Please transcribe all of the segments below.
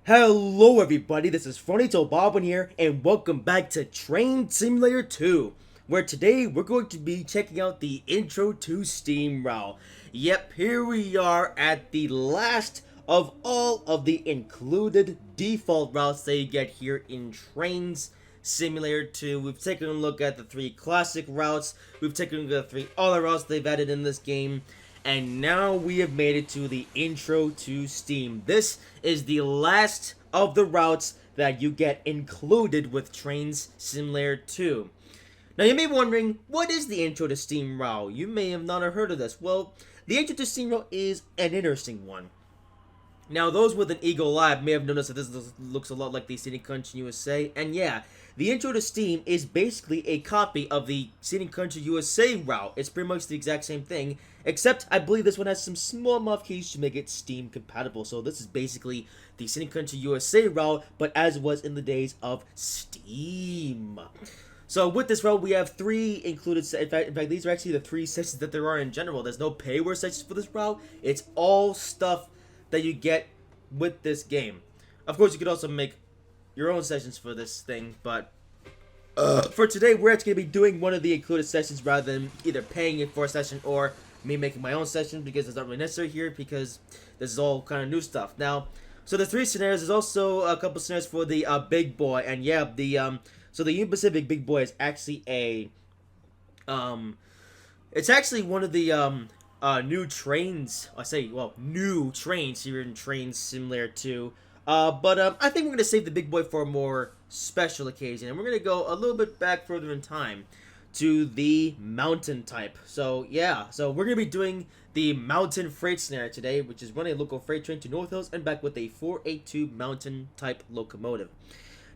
Hello everybody, this is Fronito Bobbin here, and welcome back to Train Simulator 2, where today we're going to be checking out the Intro to Steam route. Yep, here we are at the last of all of the included default routes that you get here in Trains Simulator 2. We've taken a look at the 3 classic routes, we've taken a look at the 3 other routes they've added in this game, and now we have made it to the Intro to Steam. This is the last of the routes that you get included with Trainz Simulator 2. Now you may be wondering, what is the Intro to Steam route? You may have not heard of this. Well, the Intro to Steam route is an interesting one. Now, those with an Eagle Lab may have noticed that this looks a lot like the City Country USA, and yeah, the Intro to Steam is basically a copy of the City Country USA route. It's pretty much the exact same thing, except I believe this one has some small modifications to make it Steam compatible. So this is basically the City Country USA route, but as was in the days of Steam. So with this route, we have 3 included. In fact, these are actually the 3 sections that there are in general. There's no payware sections for this route. It's all stuff that you get with this game. Of course, you could also make your own sessions for this thing, but for today, we're actually going to be doing one of the included sessions rather than either paying it for a session or me making my own session, because it's not really necessary here because this is all kind of new stuff. Now, so the 3 scenarios, there's also a couple scenarios for the big boy, and yeah, so the Union Pacific big boy is actually it's actually one of the new trains. New trains here in Train Simulator 2. But I think we're gonna save the big boy for a more special occasion, and we're gonna go a little bit back further in time to the mountain type. So yeah, so we're gonna be doing the mountain freight scenario today, which is running a local freight train to North Hills and back with a 482 mountain type locomotive.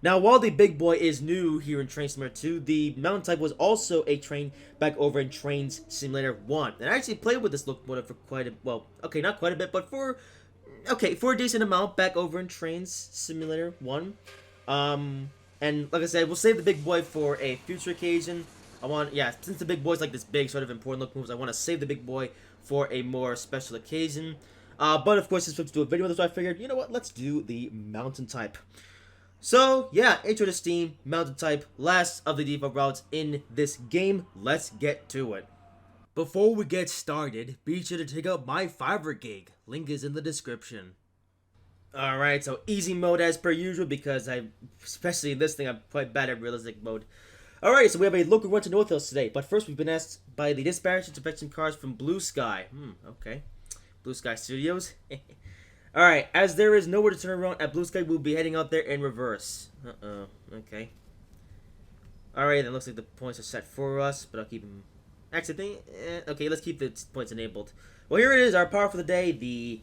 Now, while the big boy is new here in Train Simulator 2, the mountain type was also a train back over in Trainz Simulator 1. And I actually played with this locomotive for quite a, well, okay, not quite a bit, but for a decent amount back over in Trainz Simulator 1. And like I said, we'll save the big boy for a future occasion. Since the big boy's like this big sort of important locomotive, I want to save the big boy for a more special occasion. But of course, since we have to do a video with this, so I figured, you know what, let's do the mountain type. So, yeah, Intro to Steam, mountain type, last of the default routes in this game. Let's get to it. Before we get started, be sure to check out my Fiverr gig. Link is in the description. Alright, so easy mode as per usual, because especially in this thing, I'm quite bad at realistic mode. Alright, so we have a local run to North Hills today, but first we've been asked by the dispatcher to fetch some cars from Blue Sky. Okay. Blue Sky Studios. Alright, as there is nowhere to turn around at Blue Sky, we'll be heading out there in reverse. Okay. Alright, then looks like the points are set for us, but I'll keep them... Actually, okay, let's keep the points enabled. Well, here it is, our power for the day, the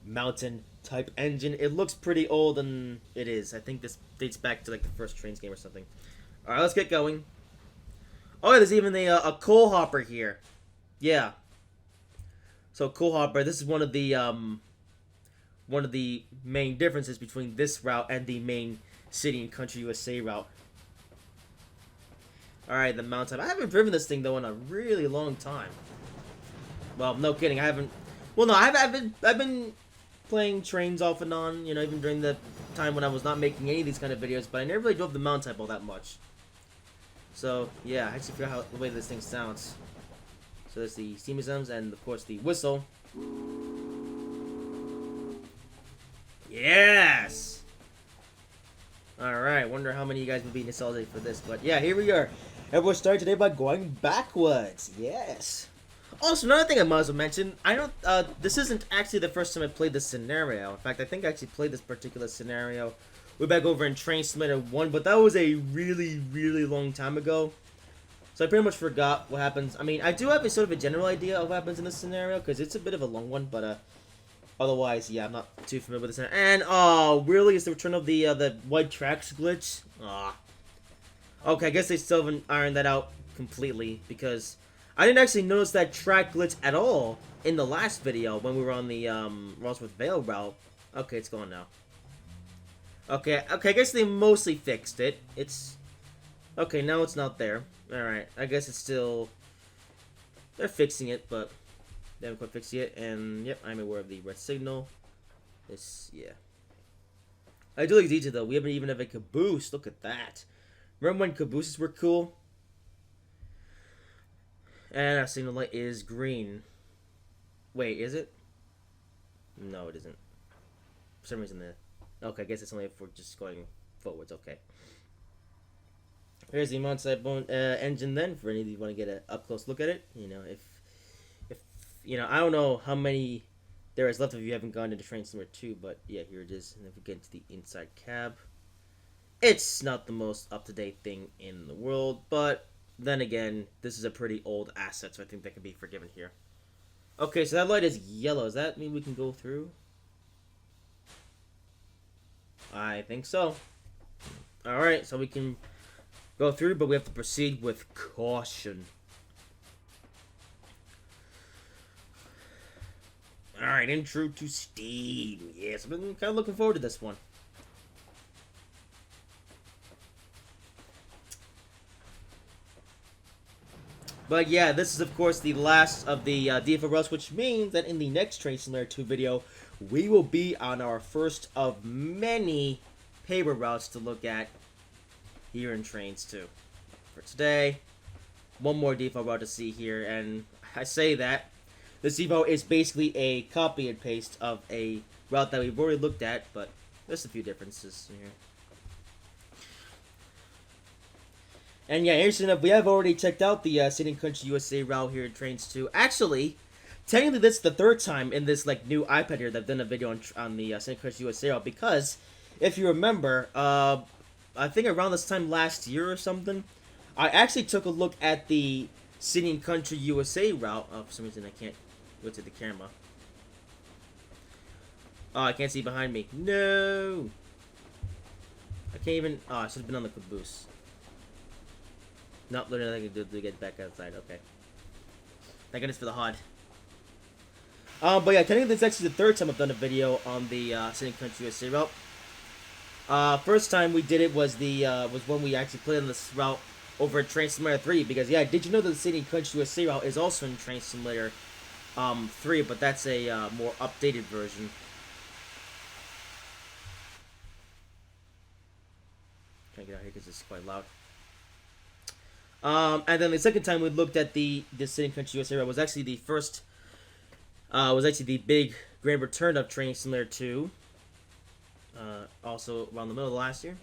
mountain type engine. It looks pretty old, and it is. I think this dates back to like the first Trainz game or something. Alright, let's get going. Oh, yeah, there's even a coal hopper here. Yeah. So, coal hopper, this is one of the main differences between this route and the main City and Country USA route. Alright, the mountain. I haven't driven this thing, though, in a really long time. Well, no kidding, I haven't... Well, no, I've been playing Trainz off and on, you know, even during the time when I was not making any of these kind of videos, but I never really drove the mountain type all that much. So, yeah, I actually forgot the way this thing sounds. So there's the steam exams and, of course, the whistle. Yes! Alright, wonder how many of you guys will be nostalgic for this, but yeah, here we are. And we'll start today by going backwards. Yes! Also, another thing I might as well mention, this isn't actually the first time I played this scenario. In fact, I think I actually played this particular scenario way back over in Train Simulator 1, but that was a really, really long time ago. So I pretty much forgot what happens. I mean, I do have a sort of a general idea of what happens in this scenario, because it's a bit of a long one, but, otherwise, yeah, I'm not too familiar with this. And, oh, really? Is the return of the white tracks glitch? Okay, I guess they still haven't ironed that out completely, because I didn't actually notice that track glitch at all in the last video when we were on the, Rosworth Vale route. Okay, it's gone now. Okay, I guess they mostly fixed it. Okay, now it's not there. Alright, I guess it's still... They're fixing it, but... They haven't quite fixed it, and yep, I'm aware of the red signal. Yeah. I do like detail though. We haven't even have a caboose. Look at that. Remember when cabooses were cool? And our signal light is green. Wait, is it? No, it isn't. For some reason, okay, I guess it's only if we're just going forwards. Okay. Here's the Monside Bone engine then. For any of you want to get an up close look at it, if I don't know how many there is left if you haven't gone into Trainz number 2, but yeah, here it is. And if we get into the inside cab, it's not the most up to date thing in the world, but then again, this is a pretty old asset, so I think that can be forgiven here. Okay, so that light is yellow. Does that mean we can go through? I think so. Alright, so we can go through, but we have to proceed with caution. Alright, intro to Steam. Yes, I've been kind of looking forward to this one. But yeah, this is of course the last of the DFO routes, which means that in the next Train Simulator 2 video, we will be on our first of many paper routes to look at here in Trainz 2. For today, one more default route to see here, and I say that this default is basically a copy and paste of a route that we've already looked at, but there's a few differences here. And yeah, interesting enough, we have already checked out the City and Country USA route here in Trainz 2. Actually, technically this is the third time in this like new iPad here that I've done a video on the City and Country USA route, because if you remember, I think around this time last year or something, I actually took a look at the City and Country USA route. Oh, for some reason I can't go to the camera. Oh, I can't see behind me. No! I can't even... Oh, I should have been on the caboose. Not literally nothing I can do to get back outside. Okay. Thank goodness for the HUD. But yeah, technically this is actually the third time I've done a video on the City and Country USA route. First time we did it was when we actually played on this route over at Train Simulator 3, because yeah, did you know that the City and Country USA route is also in Train Simulator 3, but that's a more updated version. Trying to get out here because it's quite loud. And then the second time we looked at the City and Country USA route was actually the first, was actually the big grand return of Train Simulator 2. Also around the middle of last year.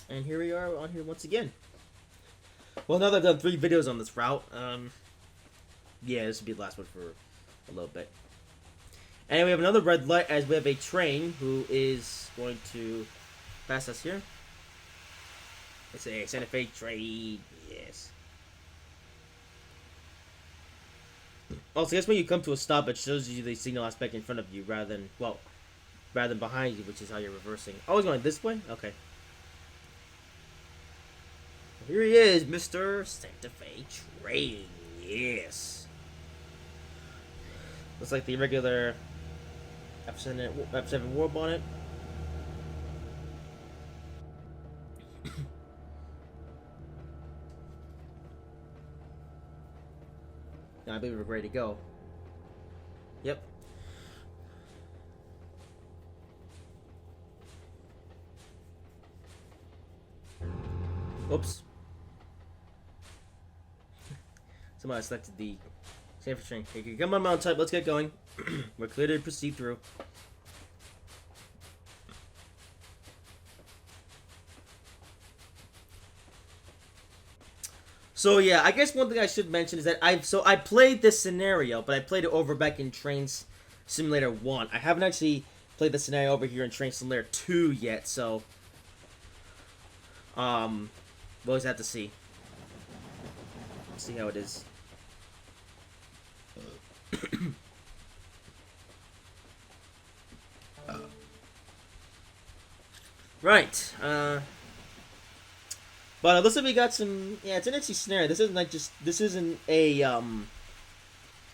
And here we are on here once again. Well, now that I've done 3 videos on this route, yeah, this will be the last one for a little bit. And we have another red light as we have a train who is going to pass us here. It's a Santa Fe train, yes. Also, I guess when you come to a stop, it shows you the signal aspect in front of you rather than, well, rather than behind you, which is how you're reversing. Oh, he's going this way? Okay. Here he is, Mr. Santa Fe Train. Yes. Looks like the regular F7 war bonnet. Now, I believe we're ready to go. Yep. Oops. Somehow I selected the San Fe train. Okay, come on, mount type. Let's get going. We're clear to proceed through. So yeah, I guess one thing I should mention is that I played this scenario, but I played it over back in Train Simulator 1. I haven't actually played the scenario over here in Train Simulator 2 yet, so we'll always have to see. Let's see how it is. Right. But it looks like we got some. Yeah, it's an interesting scenario. This isn't like just. This isn't a.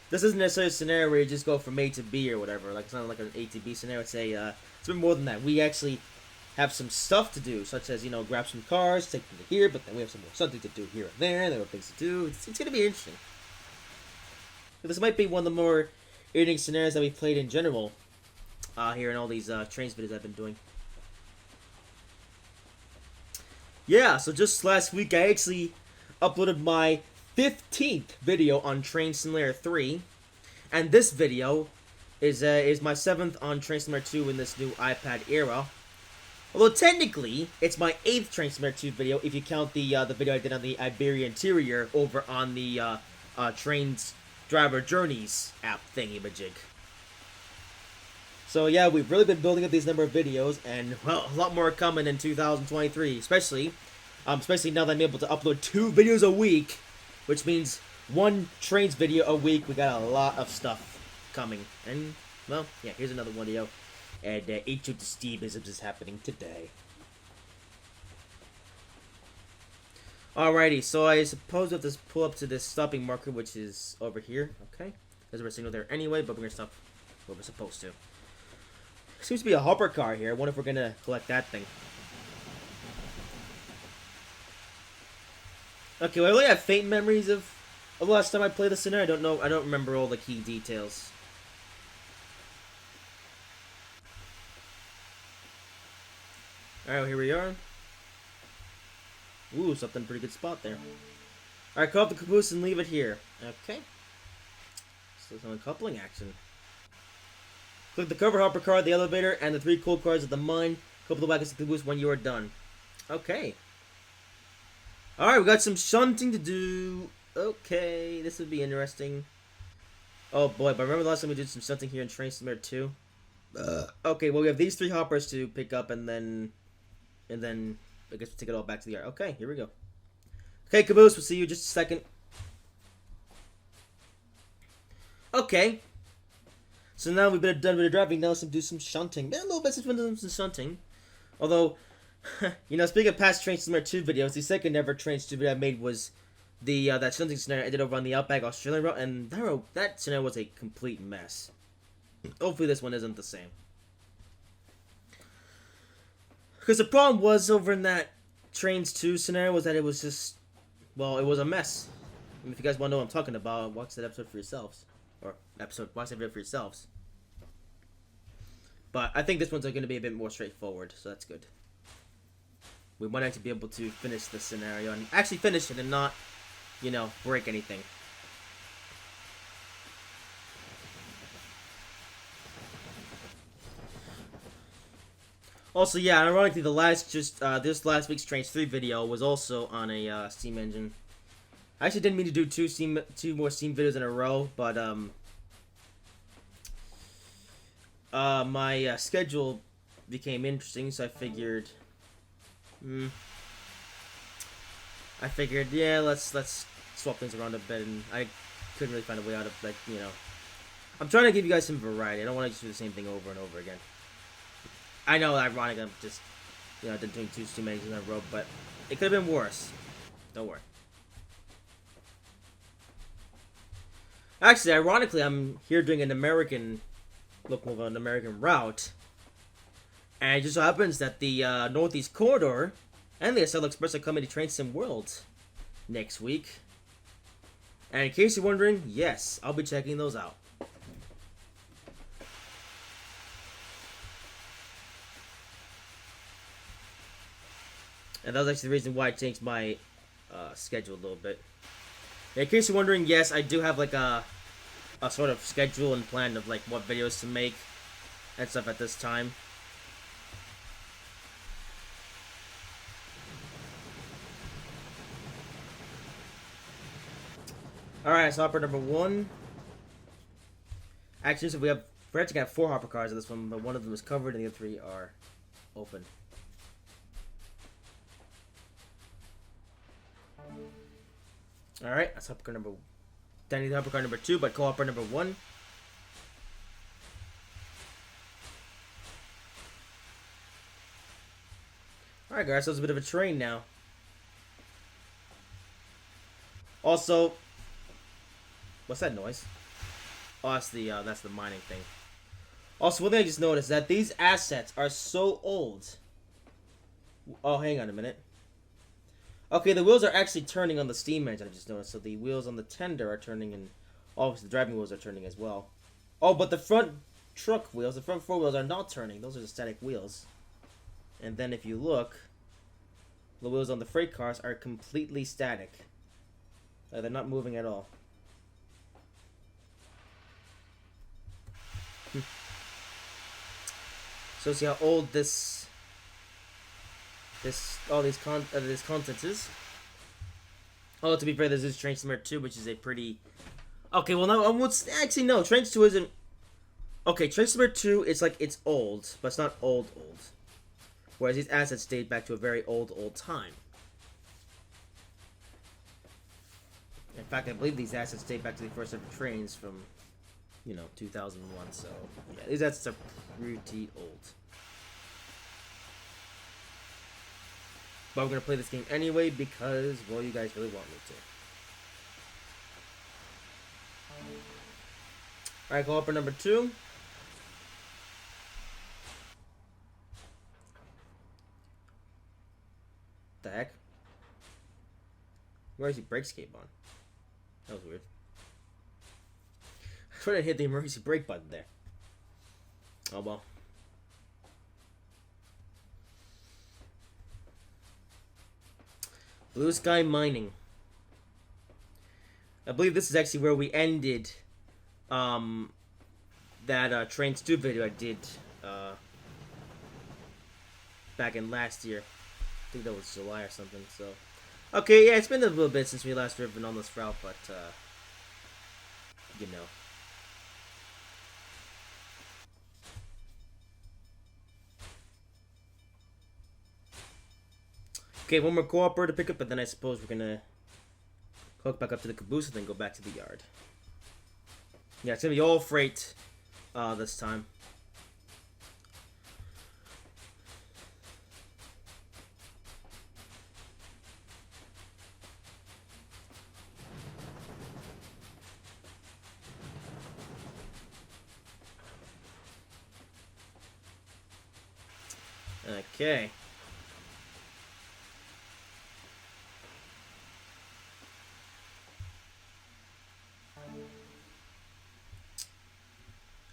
This isn't necessarily a scenario where you just go from A to B or whatever. Like it's not like an A to B scenario. It's a. It's a bit more than that. We actually have some stuff to do, such as grab some cars, take them to here. But then we have some more something to do here and there. There are things to do. It's gonna be interesting. But this might be one of the more interesting scenarios that we've played in general. Here in all these Trainz videos I've been doing. Yeah, so just last week I actually uploaded my 15th video on Train Simulator 3, and this video is my 7th on Train Simulator 2 in this new iPad era. Although technically, it's my 8th Train Simulator 2 video if you count the video I did on the Iberia interior over on the Trainz Driver Journeys app thingy-majig. So yeah, we've really been building up these number of videos, and well, a lot more coming in 2023, especially now that I'm able to upload 2 videos a week, which means 1 Trainz video a week. We got a lot of stuff coming, and well, yeah, here's another video, and each of the Steamisms is happening today. Alrighty, so I suppose we have to pull up to this stopping marker, which is over here. Okay, there's a signal there anyway, but we're gonna stop where we're supposed to. Seems to be a hopper car here. I wonder if we're gonna collect that thing. Okay, well, I really have faint memories of the last time I played this scenario. I don't know. I don't remember all the key details. Alright, well, here we are. Ooh, something pretty good spot there. Alright, call up the caboose and leave it here. Okay. So some coupling action. Click the cover hopper car, the elevator, and the 3 coal cars at the mine. Couple the wagons to the caboose when you are done. Okay. Alright, we got some shunting to do. Okay, this would be interesting. Oh boy, but remember the last time we did some shunting here in Train Simulator 2? Okay, well we have these 3 hoppers to pick up, and then I guess we'll take it all back to the yard. Okay, here we go. Okay, caboose, we'll see you in just a second. Okay. So now we've been done with the driving, now let's do some shunting. Been a little bit since we've done some shunting. Although, you know, speaking of past Train Simulator 2 videos, the second ever Train 2 video I made was the that shunting scenario I did over on the Outback Australian route, and that scenario was a complete mess. Hopefully this one isn't the same. Because the problem was over in that Trainz 2 scenario was that it was just, well, it was a mess. I mean, if you guys want to know what I'm talking about, watch that episode for yourselves. Or watch that video for yourselves. But I think this one's going to be a bit more straightforward, so that's good. We might actually be able to finish this scenario and actually finish it and not, you know, break anything. Also, yeah, ironically, this last week's Trainz 3 video was also on a Steam engine. I actually didn't mean to do two more Steam videos in a row, but my schedule became interesting, so I figured, yeah, let's swap things around a bit, and I couldn't really find a way out of, like, you know, I'm trying to give you guys some variety. I don't want to just do the same thing over and over again. I know, ironic, I'm just, you know, doing 2 Steam engines in a row, but it could have been worse. Don't worry. Actually, ironically, I'm here doing an American locomotive, an American route, and it just so happens that the Northeast Corridor and the Acela Express are coming to Train Sim World next week. And in case you're wondering, yes, I'll be checking those out. And that was actually the reason why I changed my schedule a little bit. In case you're wondering, yes, I do have like a sort of schedule and plan of like what videos to make and stuff at this time. Alright, so hopper number 1. Actually, so we're actually got 4 hopper cars in this one, but one of them is covered and the other 3 are open. Alright, that's hopper car number 1. Then hopper car number 2, but co-hopper number 1. Alright guys, so it's a bit of a train now. Also, what's that noise? Oh, that's the mining thing. Also, one thing I just noticed that these assets are so old. Oh, hang on a minute. Okay, the wheels are actually turning on the steam engine, I just noticed. So the wheels on the tender are turning, and obviously the driving wheels are turning as well. Oh, but the front truck wheels, the front 4 wheels are not turning. Those are the static wheels. And then if you look, The wheels on the freight cars are completely static. They're not moving at all. So see how old this content is. Oh, to be fair, there's this Trainz Simulator 2, which is a pretty... Okay, well, no, actually, no, Trainz 2 isn't... Okay, Trainz Simulator 2, it's like, it's old, but it's not old. Whereas these assets date back to a very old time. In fact, I believe these assets date back to the first ever trains from, 2001, so... Yeah, these assets are pretty old. But I'm going to play this game anyway because, well, you guys really want me to. Alright, co-op number 2. The heck? Where is the brake escape on? That was weird. I thought I hit the emergency brake button there. Oh well. Blue Sky Mining. I believe this is actually where we ended that Trainz 2 video I did back in last year. I think that was July or something, so. Okay, yeah, it's been a little bit since we last driven on this route, but, you know. Okay, one more co-op to pick up, but then I suppose we're gonna hook back up to the caboose and then go back to the yard. Yeah, it's gonna be all freight this time. Okay.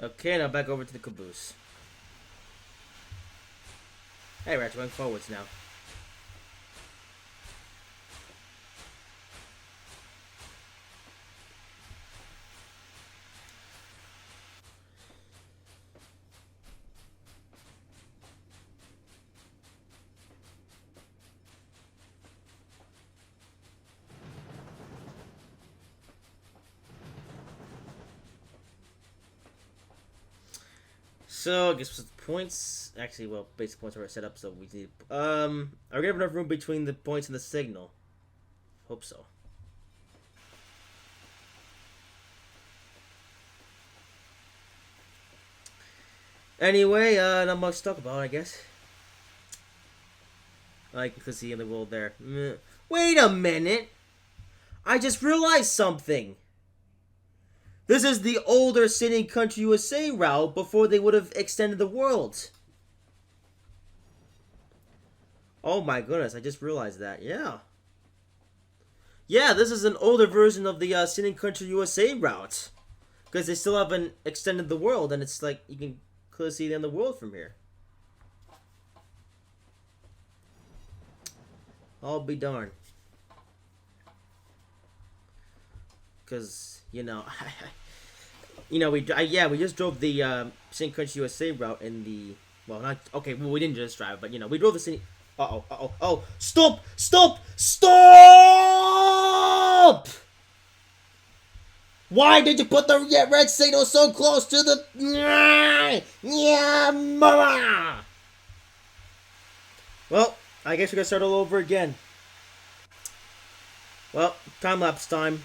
Okay, now back over to the caboose. Hey, we're going forwards now. So, I guess with the points, actually, well, basic points are set up, so we need, are we gonna have enough room between the points and the signal? Hope so. Anyway, not much to talk about, I guess. Like, you can see in the world there. Wait a minute! I just realized something! This is the older City Country USA route before they would have extended the world. Oh my goodness, I just realized that. Yeah. Yeah, this is an older version of the City Country USA route. Because they still haven't extended the world, and it's like, you can clearly see the end of the world from here. I'll be darned. Because, you know, we just drove the City Country USA route in the, well, not, okay, well, we didn't just drive, but, we drove the City, oh, stop! Why did you put the red signal so close to the, yeah, mama! Well, I guess we're gonna start all over again. Well, time-lapse time.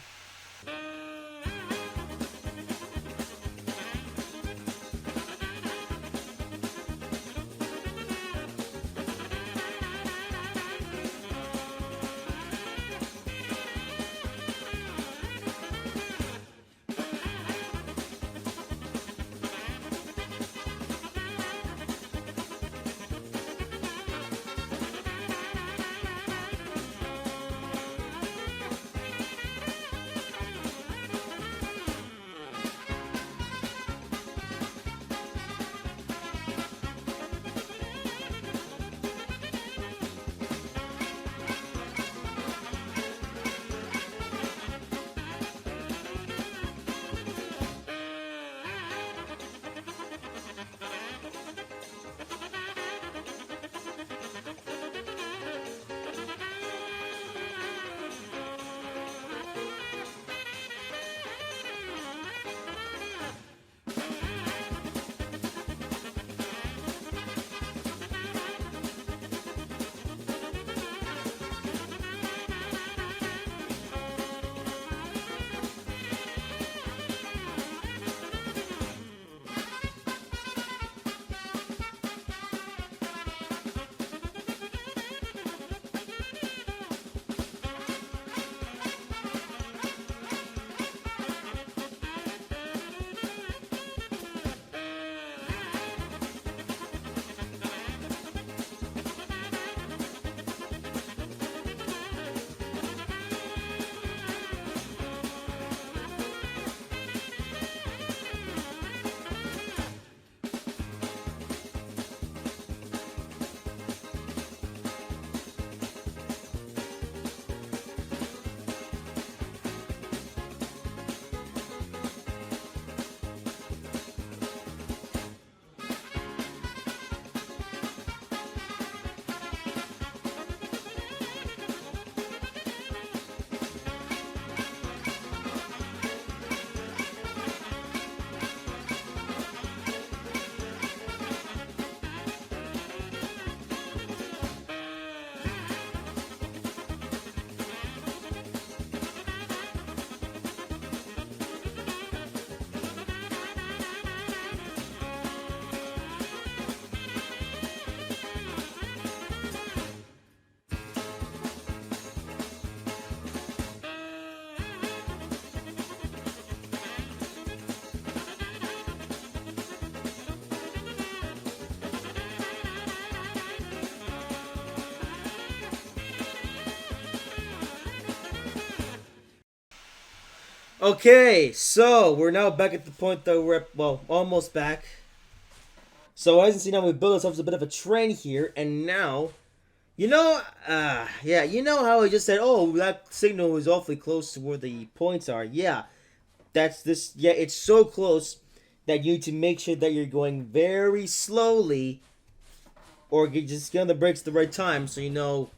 Okay, so we're now back at the point that we're at, well, almost back. So as you can see now, we built ourselves a bit of a train here, and now, yeah, you know how I just said, oh, that signal is awfully close to where the points are. Yeah, that's this. Yeah, it's so close that you need to make sure that you're going very slowly, or you just get on the brakes at the right time, so you know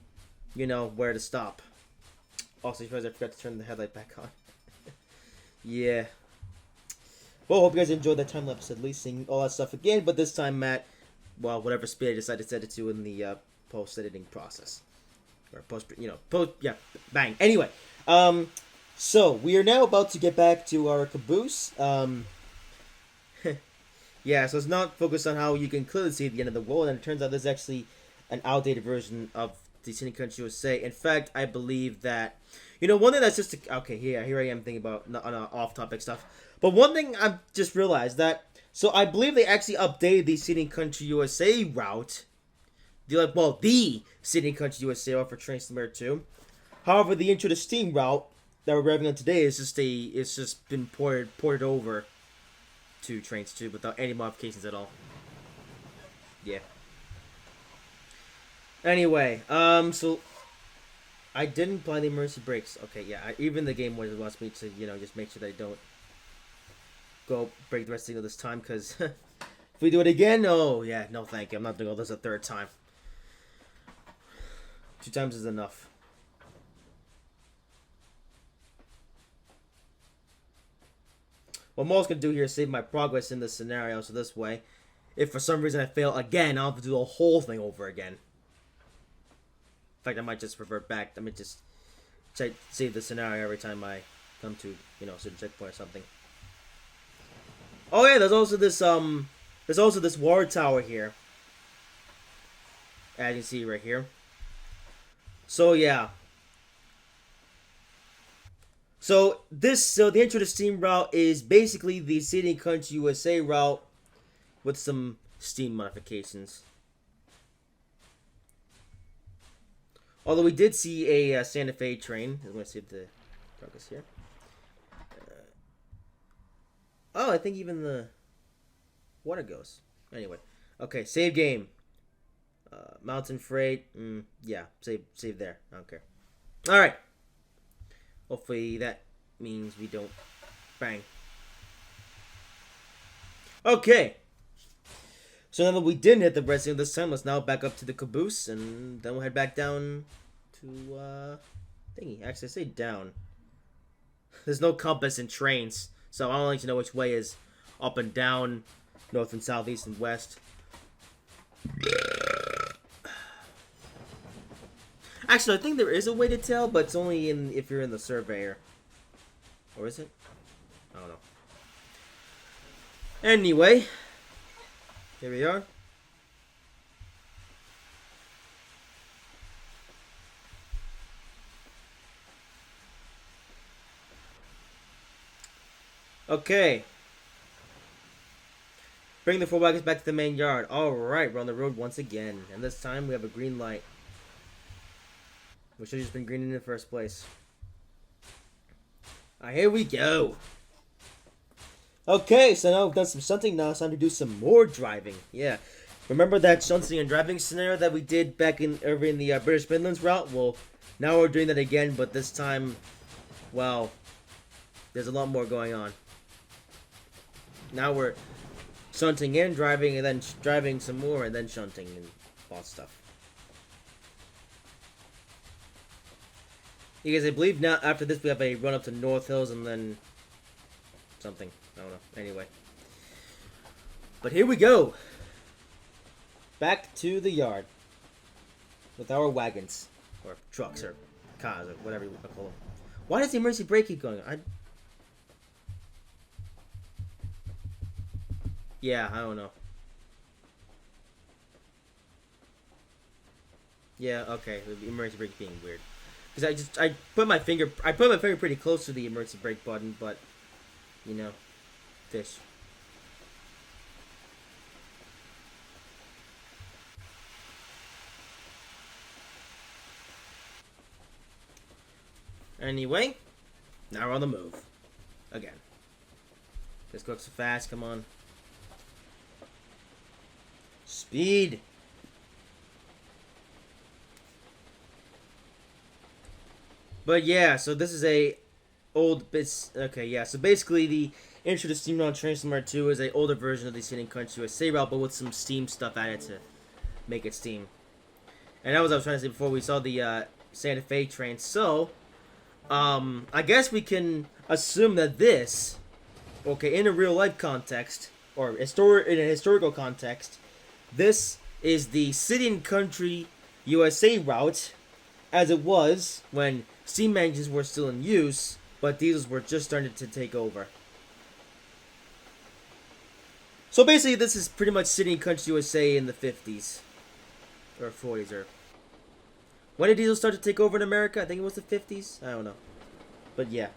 where to stop. Also, because I forgot to turn the headlight back on. Yeah. Well, hope you guys enjoyed that time lapse, at least seeing all that stuff again. But this time, Matt, well, whatever speed I decided to set it to in the post editing process, or yeah, bang. Anyway, so we are now about to get back to our caboose. Yeah, so it's not focused on how you can clearly see the end of the world, and it turns out this is actually an outdated version of the City Country USA. In fact, I believe that, one thing that's just okay. Here I am thinking about on off-topic stuff, but one thing I've just realized that so I believe they actually updated the City Country USA route, the City Country USA route for Trainz 2. However, the Intro to Steam route that we're revving on today is it's just been ported over to Trainz 2 without any modifications at all. Yeah. Anyway, so I didn't apply the emergency brakes. Okay, yeah, even the game wants me to, just make sure that I don't go break the rest of the signal this time, because if we do it again, oh, yeah, no thank you. I'm not doing all this a third time. 2 times is enough. What I'm also going to do here is save my progress in this scenario, so this way, if for some reason I fail again, I'll have to do the whole thing over again. In fact, I might just revert back. I might just save the scenario every time I come to, a certain checkpoint or something. Oh yeah, there's also this water tower here. As you can see right here. So yeah. So the Intro to Steam route is basically the City and Country USA route with some Steam modifications. Although we did see a Santa Fe train. I'm going to save the progress here. Oh, I think even the water goes. Anyway. Okay, save game. Mountain Freight. Yeah, save there. I don't care. Alright. Hopefully that means we don't bang. Okay. So now that we didn't hit the red signal this time, let's now back up to the caboose, and then we'll head back down to, thingy. Actually, I say down. There's no compass in Trainz, so I don't like to know which way is up and down, north and south, east and west. Actually, I think there is a way to tell, but it's only if you're in the surveyor. Or is it? I don't know. Anyway, here we are. Okay. Bring the 4 wagons back to the main yard. Alright, we're on the road once again. And this time we have a green light. We should have just been green in the first place. Alright, here we go. Okay, so now we've done some shunting. Now it's time to do some more driving. Yeah. Remember that shunting and driving scenario that we did back over in the British Midlands route? Well, now we're doing that again, but this time, well, there's a lot more going on. Now we're shunting and driving, and then driving some more, and then shunting and all stuff. Because I believe now after this we have a run up to North Hills and then something. I don't know. Anyway. But here we go. Back to the yard. With our wagons. Or trucks or cars or whatever you want to call them. Why does the emergency brake keep going? Yeah, I don't know. Yeah, okay. The emergency brake being weird. Because I put my finger pretty close to the emergency brake button, but fish. Anyway, now we're on the move. again. Let's go so fast. Come on. Speed. But yeah, so this is a old bits. Okay, yeah. So basically, the intro to Steam on Trainz 2 is a older version of the City and Country USA route, but with some Steam stuff added to make it Steam. And that was what I was trying to say before. We saw the Santa Fe train. So, I guess we can assume that this, okay, in a real life context or in a historical context, this is the City and Country USA route, as it was when steam engines were still in use, but diesels were just starting to take over. So basically, this is pretty much City and Country USA in the 50s or 40s, or when did diesel start to take over in America? I think it was the 50s. I don't know, but yeah.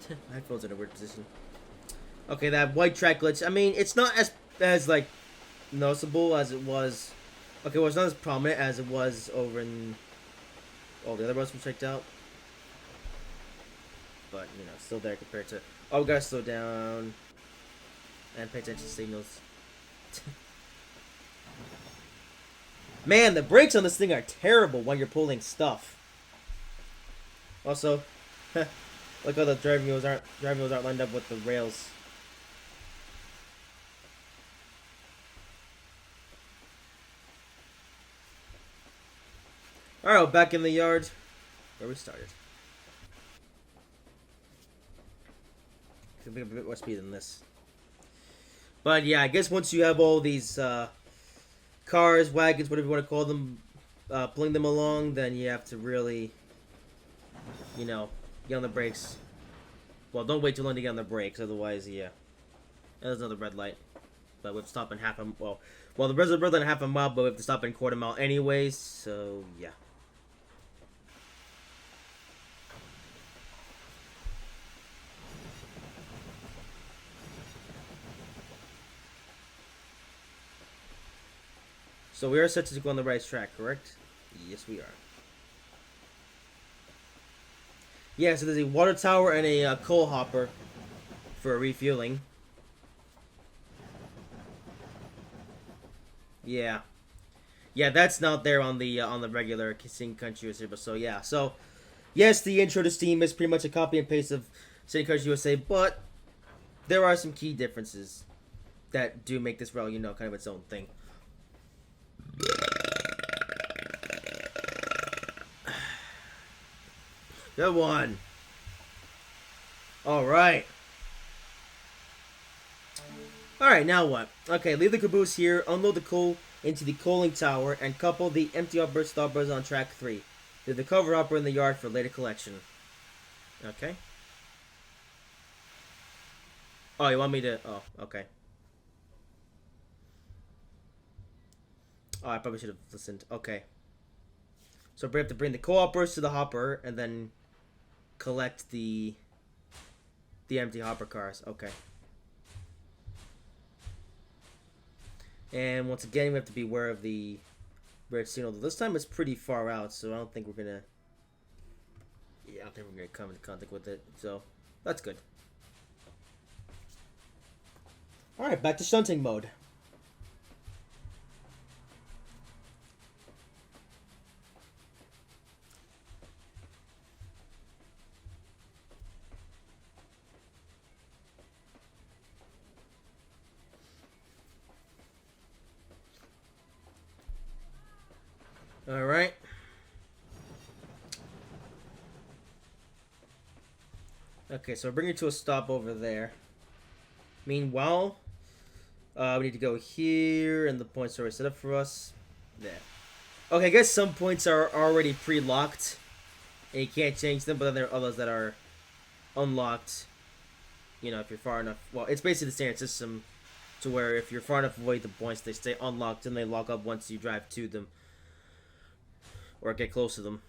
My headphones in a weird position. Okay, that white track glitch. I mean, it's not as like noticeable as it was. Okay, well, it's not as prominent as it was over in all the other roads we checked out. But you know, still there compared to. Oh, we gotta slow down and pay attention to signals. Man, the brakes on this thing are terrible when you're pulling stuff. Also, look how the driving wheels aren't lined up with the rails. Alright, well, back in the yard where we started. Could be a bit more speed than this. But yeah, I guess once you have all these cars, wagons, whatever you want to call them, pulling them along, then you have to really, you know, get on the brakes. Well, don't wait too long to get on the brakes, otherwise, yeah. And there's another red light. But we have to stop in half a... Well, the red light in half a mile, but we have to stop in quarter mile anyways, so, yeah. So we are set to go on the right track, correct? Yes, we are. Yeah, so there's a water tower and a coal hopper for refueling. Yeah, yeah, that's not there on the regular Kissing Country USA. So yeah, so yes, the intro to Steam is pretty much a copy and paste of City Country USA, but there are some key differences that do make this route, you know, kind of its own thing. Good one. Alright. Alright, now what? Okay, leave the caboose here, unload the coal into the coaling tower, and couple the empty hopper stoppers on track 3. Leave the cover hopper in the yard for later collection. Okay. Oh, you want me to... Oh, okay. Oh, I probably should have listened. Okay. So we have to bring the coal hoppers to the hopper, and then collect the empty hopper cars. Okay. And once again, we have to be aware of the red signal. This time it's pretty far out, so I don't think we're gonna... Yeah, I don't think we're gonna come into contact with it. So, that's good. Alright, back to shunting mode. Alright. Okay, so bring it to a stop over there. Meanwhile, we need to go here, and the points are already set up for us. There. Okay, I guess some points are already pre-locked, and you can't change them, but then there are others that are unlocked. You know, if you're far enough. Well, it's basically the standard system to where if you're far enough away, the points, they stay unlocked, and they lock up once you drive to them. Or get close to them.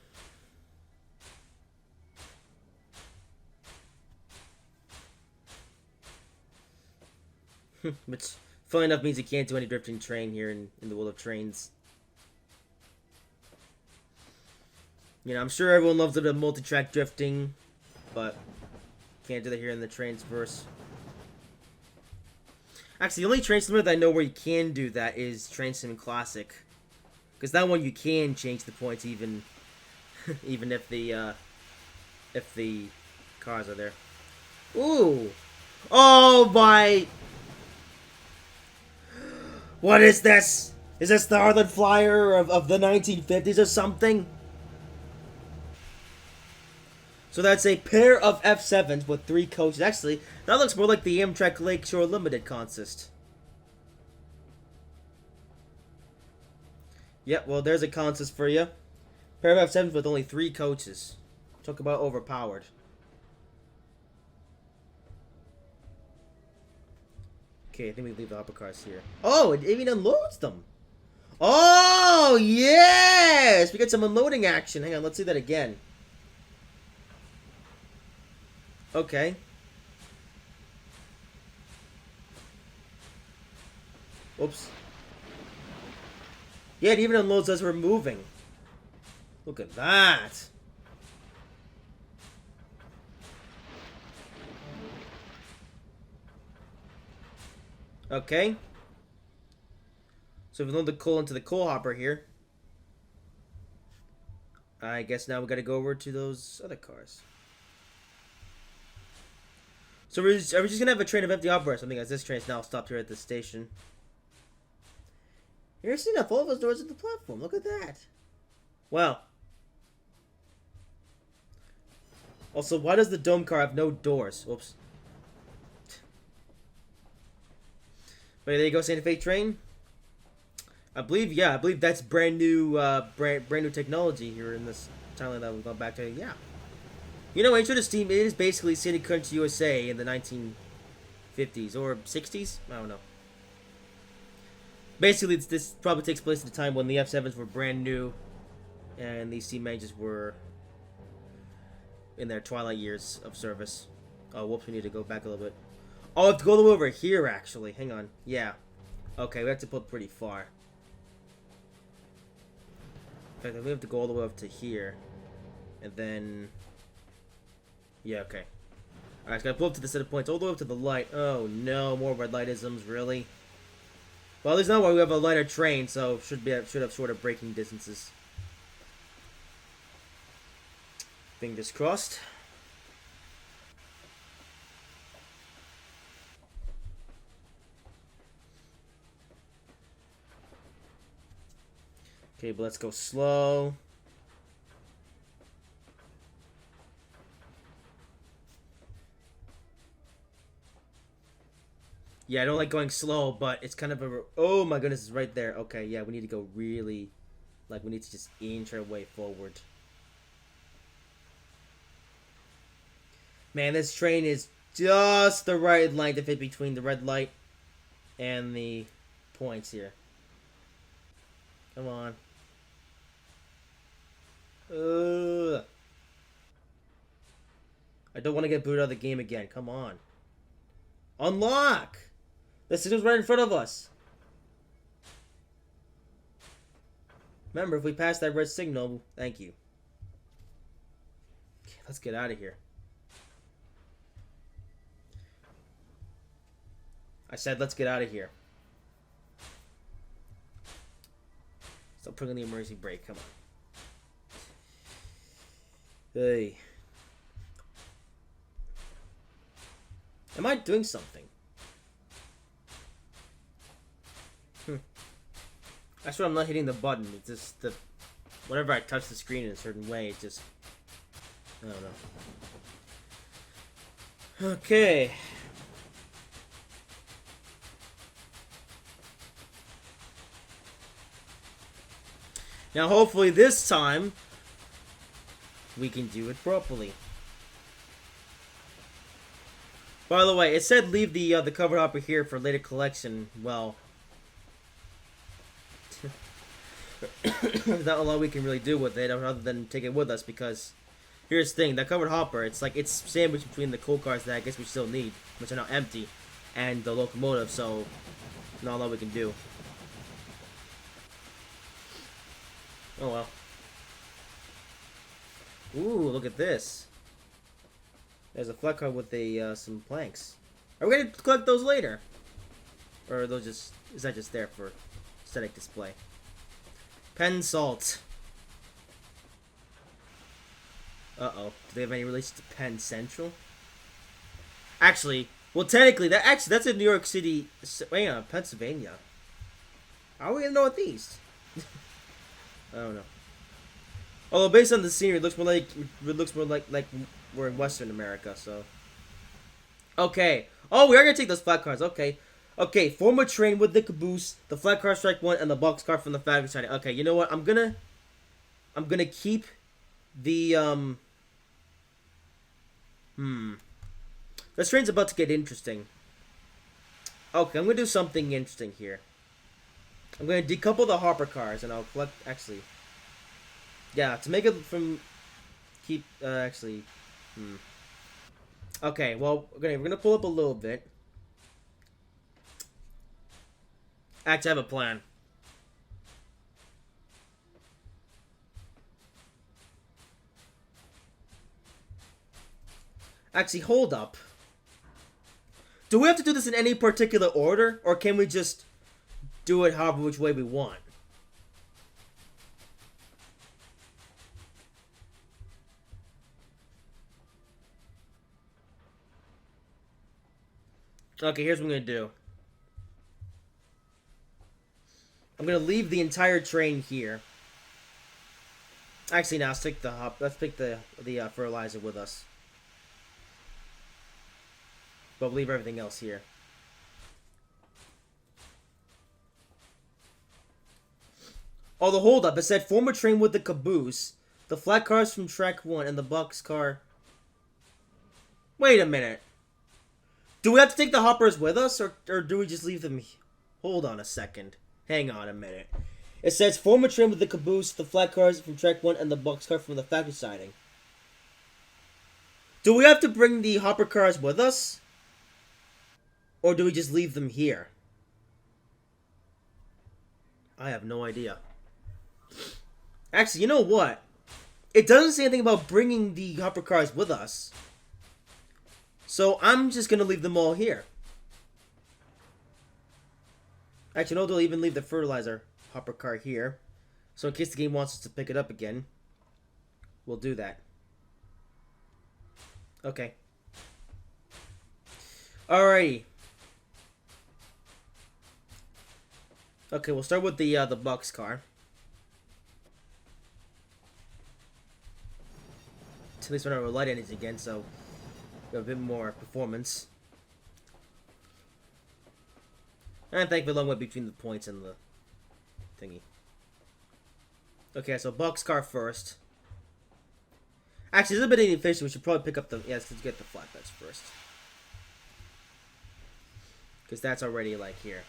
Which, funny enough, means you can't do any drifting train here in the world of Trainz. You know, I'm sure everyone loves a bit of multi-track drifting, but can't do that here in the Trainz verse. Actually, the only Train Sim that I know where you can do that is Train Sim Classic, because that one you can change the points even, even if the cars are there. Ooh, oh my! What is this? Is this the Harlan Flyer of the 1950s or something? So that's a pair of F7s with 3 coaches. Actually, that looks more like the Amtrak Lakeshore Limited consist. Yep, well, there's a consist for you. Pair of F7s with only 3 coaches. Talk about overpowered. Okay, I think we leave the upper cars here. Oh, it even unloads them. Oh, yes! We got some unloading action. Hang on, let's see that again. Okay. Oops. Yeah, it even unloads as we're moving. Look at that. Okay. So we load the coal into the coal hopper here. I guess now we gotta go over to those other cars. So are we just gonna have a train of empty hopper or something, as this train's now stopped here at this station. Interesting enough, all of those doors at the platform. Look at that. Wow. Also, why does the dome car have no doors? Whoops. But there you go, Santa Fe train. I believe that's brand new, brand new technology here in this Thailand that we've gone back to. Yeah. You know, Intro to Steam, it is basically City Crunch USA in the 1950s or 60s. I don't know. Basically, this probably takes place at a time when the F7s were brand new, and these steam engines were in their twilight years of service. Oh, whoops! We need to go back a little bit. Oh, we have to go all the way over here, actually. Hang on. Yeah. Okay, we have to put pretty far. In fact, we have to go all the way up to here. And then... yeah, okay. Alright, so gotta pull up to the set of points all the way up to the light. Oh, no. More red light-isms, really? Well, at least now we have a lighter train, so should have shorter braking distances. Fingers crossed. Okay, but let's go slow. Yeah, I don't like going slow, but it's kind of a... oh my goodness, it's right there. Okay, yeah, we need to go really... like, we need to just inch our way forward. Man, this train is just the right length to fit between the red light and the points here. Come on. I don't want to get booted out of the game again. Come on. Unlock! The signal's right in front of us. Remember, if we pass that red signal, thank you. Okay, let's get out of here. I said let's get out of here. Stop putting on the emergency brake. Come on. Hey. Am I doing something? I swear I'm not hitting the button. It's just the... whenever I touch the screen in a certain way, it just... I don't know. Okay. Now hopefully this time we can do it properly. By the way, it said leave the covered hopper here for later collection. Well, there's not a lot we can really do with it other than take it with us, because here's the thing, that covered hopper, it's like it's sandwiched between the coal cars that I guess we still need, which are now empty, and the locomotive, so not a lot we can do. Oh well. Ooh, look at this. There's a flat card with a some planks. Are we gonna collect those later? Or are those just, is that just there for aesthetic display? Pen salt. Uh-oh. Do they have any relation to Penn Central? Actually, well, technically, that's in New York City. Wait on, Pennsylvania. How are we in the Northeast? I don't know. Although based on the scenery, it looks more like we're in Western America. So. Okay. Oh, we are gonna take those flat cards. Okay. Okay. Form a train with the caboose, the flat car strike one, and the box car from the factory side. Okay. You know what? I'm gonna keep the This train's about to get interesting. Okay, I'm gonna do something interesting here. I'm gonna decouple the hopper cars, and I'll collect. Actually, yeah, to make it from keep. Actually, Okay, well, we're gonna pull up a little bit. Actually, I have a plan. Actually, hold up. Do we have to do this in any particular order, or can we just do it however which way we want? Okay, here's what I'm gonna do. I'm gonna leave the entire train here. Actually, now let's take the let's pick the fertilizer with us. But leave everything else here. Oh, the hold up. It said form a train with the caboose, the flat cars from track 1, and the box car. Wait a minute. Do we have to take the hoppers with us, or do we just leave them? Hold on a second. Hang on a minute. It says form a train with the caboose, the flat cars from track 1, and the box car from the factory siding. Do we have to bring the hopper cars with us? Or do we just leave them here? I have no idea. Actually, you know what? It doesn't say anything about bringing the hopper cars with us. So I'm just going to leave them all here. Actually, no, they'll even leave the fertilizer hopper car here. So in case the game wants us to pick it up again, we'll do that. Okay. Alrighty. Okay, we'll start with the box car. At least we're not light energy again, so we have a bit more performance. And thankfully, a long way between the points and the thingy. Okay, so box car first. Actually, there's a bit inefficient. We should probably pick up the let's get the flatbeds first, because that's already like here.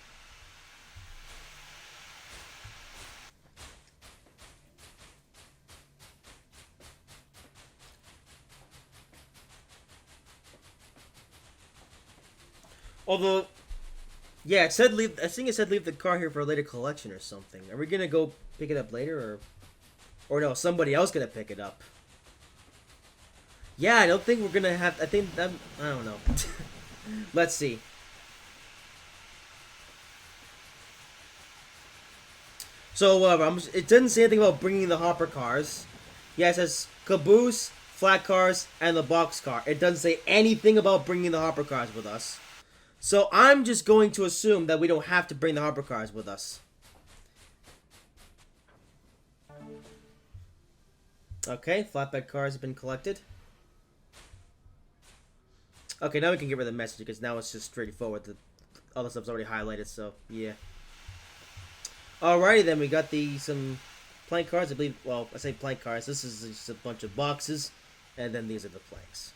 Although, yeah, it said leave. I think it said leave the car here for a later collection or something. Are we gonna go pick it up later, or no? Somebody else gonna pick it up. Yeah, I don't think we're gonna have. I think that I don't know. Let's see. So it didn't say anything about bringing the hopper cars. Yeah, it says caboose, flat cars, and the box car. It doesn't say anything about bringing the hopper cars with us. So I'm just going to assume that we don't have to bring the hopper cars with us. Okay, flatbed cars have been collected. Okay, now we can get rid of the message because now it's just straightforward. The other stuff's already highlighted, so yeah. Alrighty then, we got some plank cards. I believe, well, I say plank cards. This is just a bunch of boxes, and then these are the planks.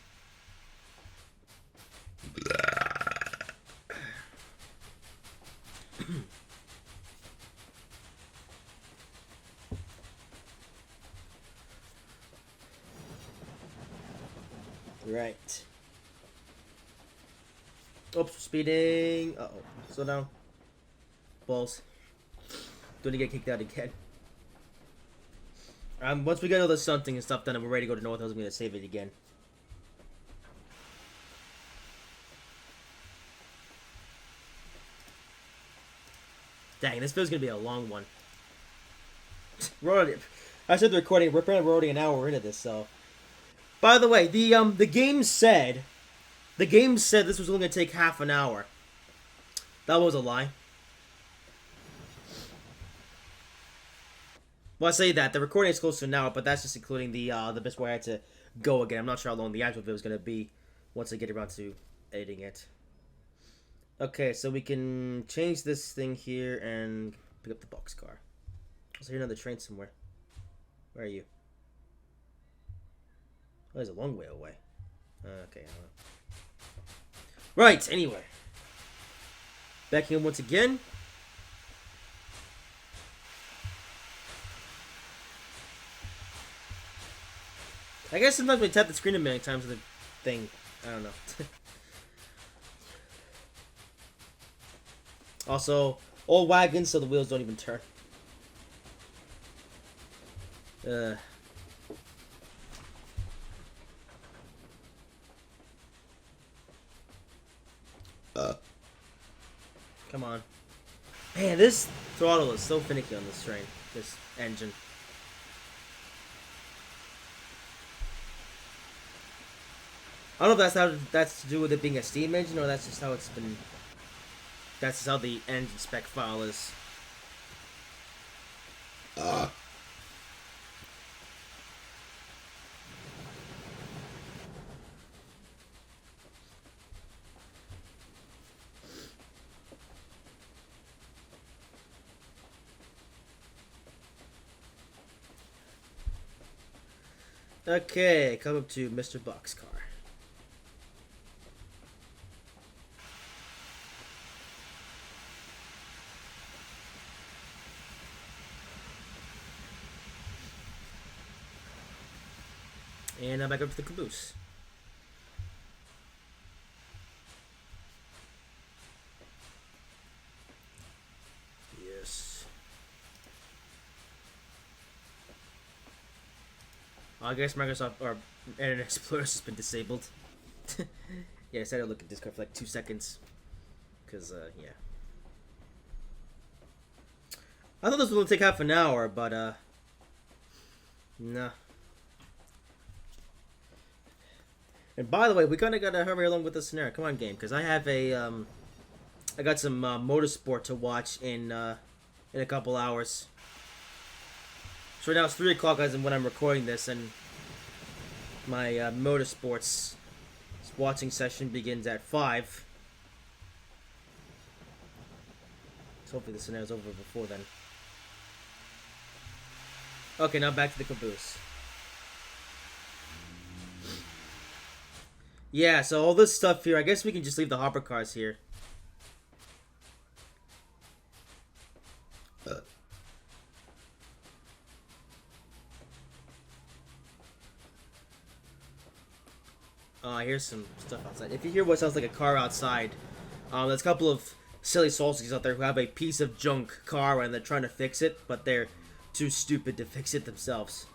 Right. Oops, speeding. Uh-oh. Slow down. Balls. Don't get kicked out again. Once we get all the stunting and stuff done and we're ready to go to North Hills, I'm going to save it again. Dang, this video's going to be a long one. I said the recording, we're already an hour into this, so... By the way, the game said this was only going to take half an hour. That was a lie. Well, I say that. The recording is close to an hour, but that's just including the bits where I had to go again. I'm not sure how long the actual video is going to be once I get around to editing it. Okay, so we can change this thing here and pick up the boxcar. I hear another train somewhere. Where are you? Oh, there's a long way away. Okay, I don't know. Right, anyway. Backing up once again. I guess sometimes we tap the screen a million times with the thing. I don't know. Also, old wagons so the wheels don't even turn. Come on. Man, this throttle is so finicky on this train. This engine. I don't know if that's to do with it being a steam engine or that's just how it's been. That's just how the engine spec file is. Okay, come up to Mr. Boxcar. And now back up to the caboose. Yes. I guess Microsoft or Internet Explorer has been disabled. Yeah, I said I'd look at Discord for like 2 seconds. Because, yeah. I thought this was going to take half an hour, but, nah. And by the way, we kind of got to hurry along with the scenario. Come on, game, because I have a, I got some motorsport to watch in a couple hours. So right now it's 3 o'clock as in when I'm recording this, and my motorsports watching session begins at 5. So hopefully the scenario's over before then. Okay, now back to the caboose. Yeah, so all this stuff here, I guess we can just leave the hopper cars here. Here's some stuff outside. If you hear what sounds like a car outside, there's a couple of silly sausages out there who have a piece of junk car and they're trying to fix it, but they're too stupid to fix it themselves.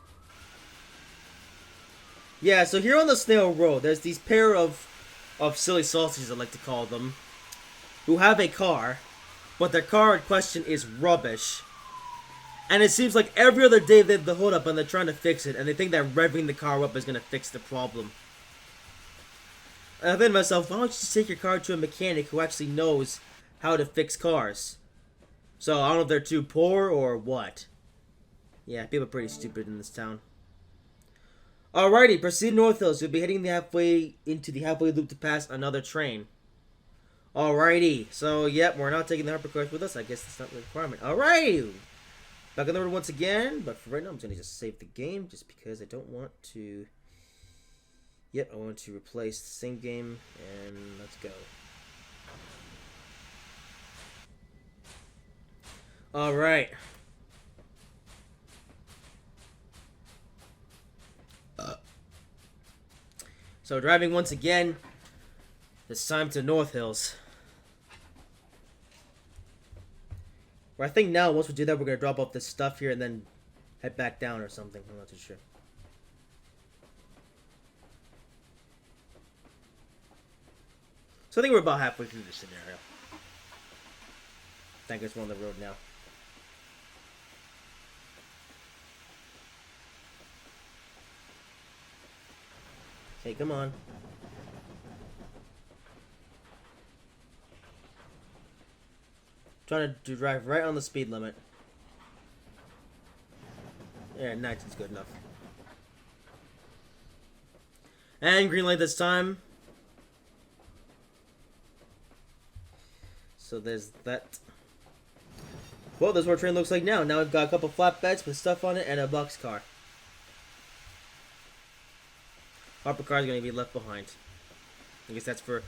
Yeah, so here on the Snail Road, there's these pair of silly sausages, I like to call them, who have a car, but their car in question is rubbish. And it seems like every other day they have the hood up and they're trying to fix it, and they think that revving the car up is going to fix the problem. And I think to myself, why don't you just take your car to a mechanic who actually knows how to fix cars? So, I don't know if they're too poor or what. Yeah, people are pretty stupid in this town. Alrighty, proceed North Hills. You'll be heading into the halfway loop to pass another train. Alrighty, so yep, we're not taking the hopper cars with us. I guess that's not the requirement. Alrighty! Back on the road once again, but for right now I'm going to just save the game just because I don't want to... Yep, I want to replace the same game, and let's go. Alright. So driving once again. It's time to North Hills. Where I think now, once we do that, we're gonna drop off this stuff here and then head back down or something. I'm not too sure. So I think we're about halfway through this scenario. I think we're on the road now. Okay, come on. Trying to drive right on the speed limit. Yeah, 19's good enough. And green light this time. So there's that. Well, that's what our train looks like now. Now we've got a couple flatbeds with stuff on it and a boxcar. Hopper car is going to be left behind. I guess that's for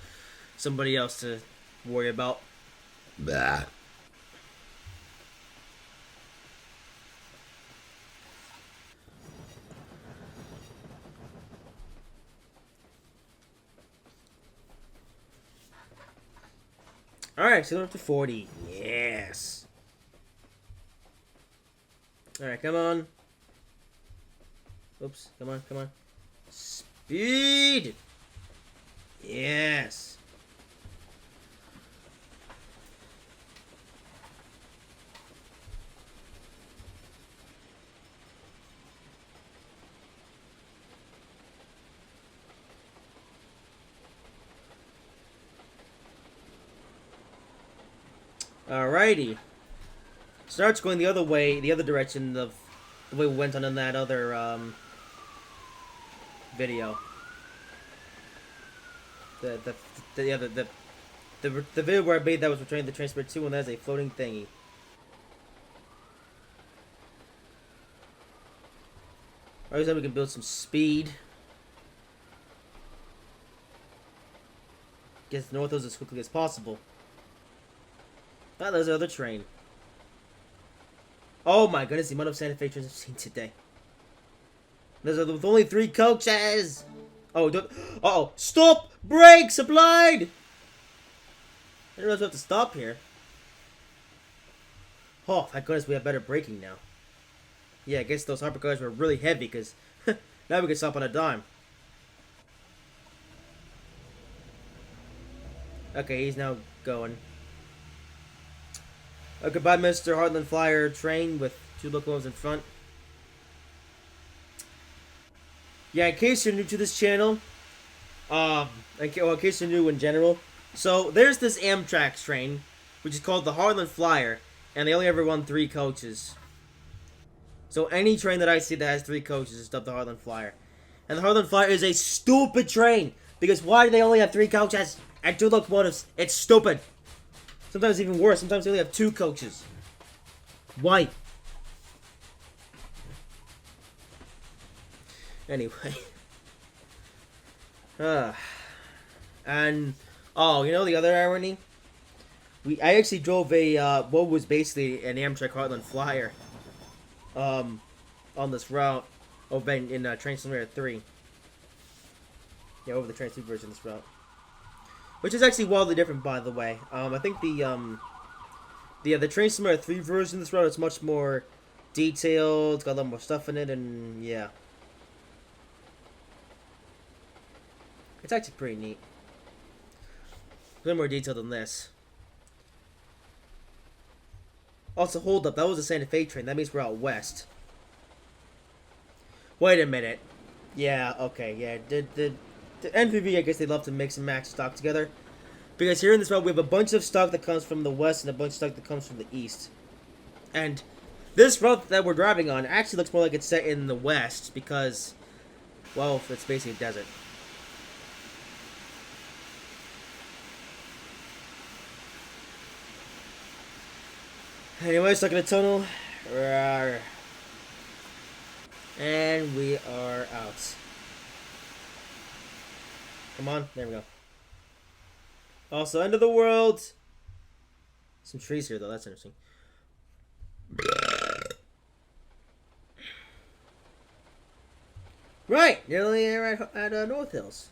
somebody else to worry about. Bah. Alright, so we're up to 40. Yes. Alright, come on. Oops, come on, come on. Speed! Yes. Alrighty. Starts going the other way, the other direction of the way we went on in that other video. The video where I made that was returning the Transport 2 and that's a floating thingy. Alright, so we can build some speed. Get north of us as quickly as possible. Ah, there's another train. Oh my goodness, the amount of Santa Fe trains I've seen today. There's with only 3 coaches! Oh, uh-oh. Stop! Brakes applied! I didn't realize we have to stop here. Oh, thank goodness we have better braking now. Yeah, I guess those Harper cars were really heavy, because now we can stop on a dime. Okay, he's now going. Goodbye, Mr. Heartland Flyer train with 2 locomotives in front. Yeah, in case you're new to this channel, in case you're new in general, so there's this Amtrak train, which is called the Heartland Flyer, and they only ever run 3 coaches. So any train that I see that has 3 coaches is dubbed the Heartland Flyer. And the Heartland Flyer is a stupid train, because why do they only have 3 coaches and 2 locomotives? It's stupid. Sometimes even worse. Sometimes they only have 2 coaches. Why? Anyway. And oh, you know the other irony? I actually drove a what was basically an Amtrak Heartland Flyer on this route over in Trainz 3. Yeah, over the Trainz version of this route. Which is actually wildly different, by the way. I think the Trainz 3 version of this route is much more detailed. It's got a lot more stuff in it, and yeah, it's actually pretty neat. A little more detailed than this. Also, hold up, that was a Santa Fe train. That means we're out west. Wait a minute. Yeah, okay, yeah. The NVB, I guess they love to mix and match stock together. Because here in this route, we have a bunch of stock that comes from the west and a bunch of stock that comes from the east. And this route that we're driving on actually looks more like it's set in the west because, well, it's basically a desert. Anyway, stuck in a tunnel. And we are out. Come on, there we go. Also, end of the world. Some trees here, though. That's interesting. Right, nearly at North Hills.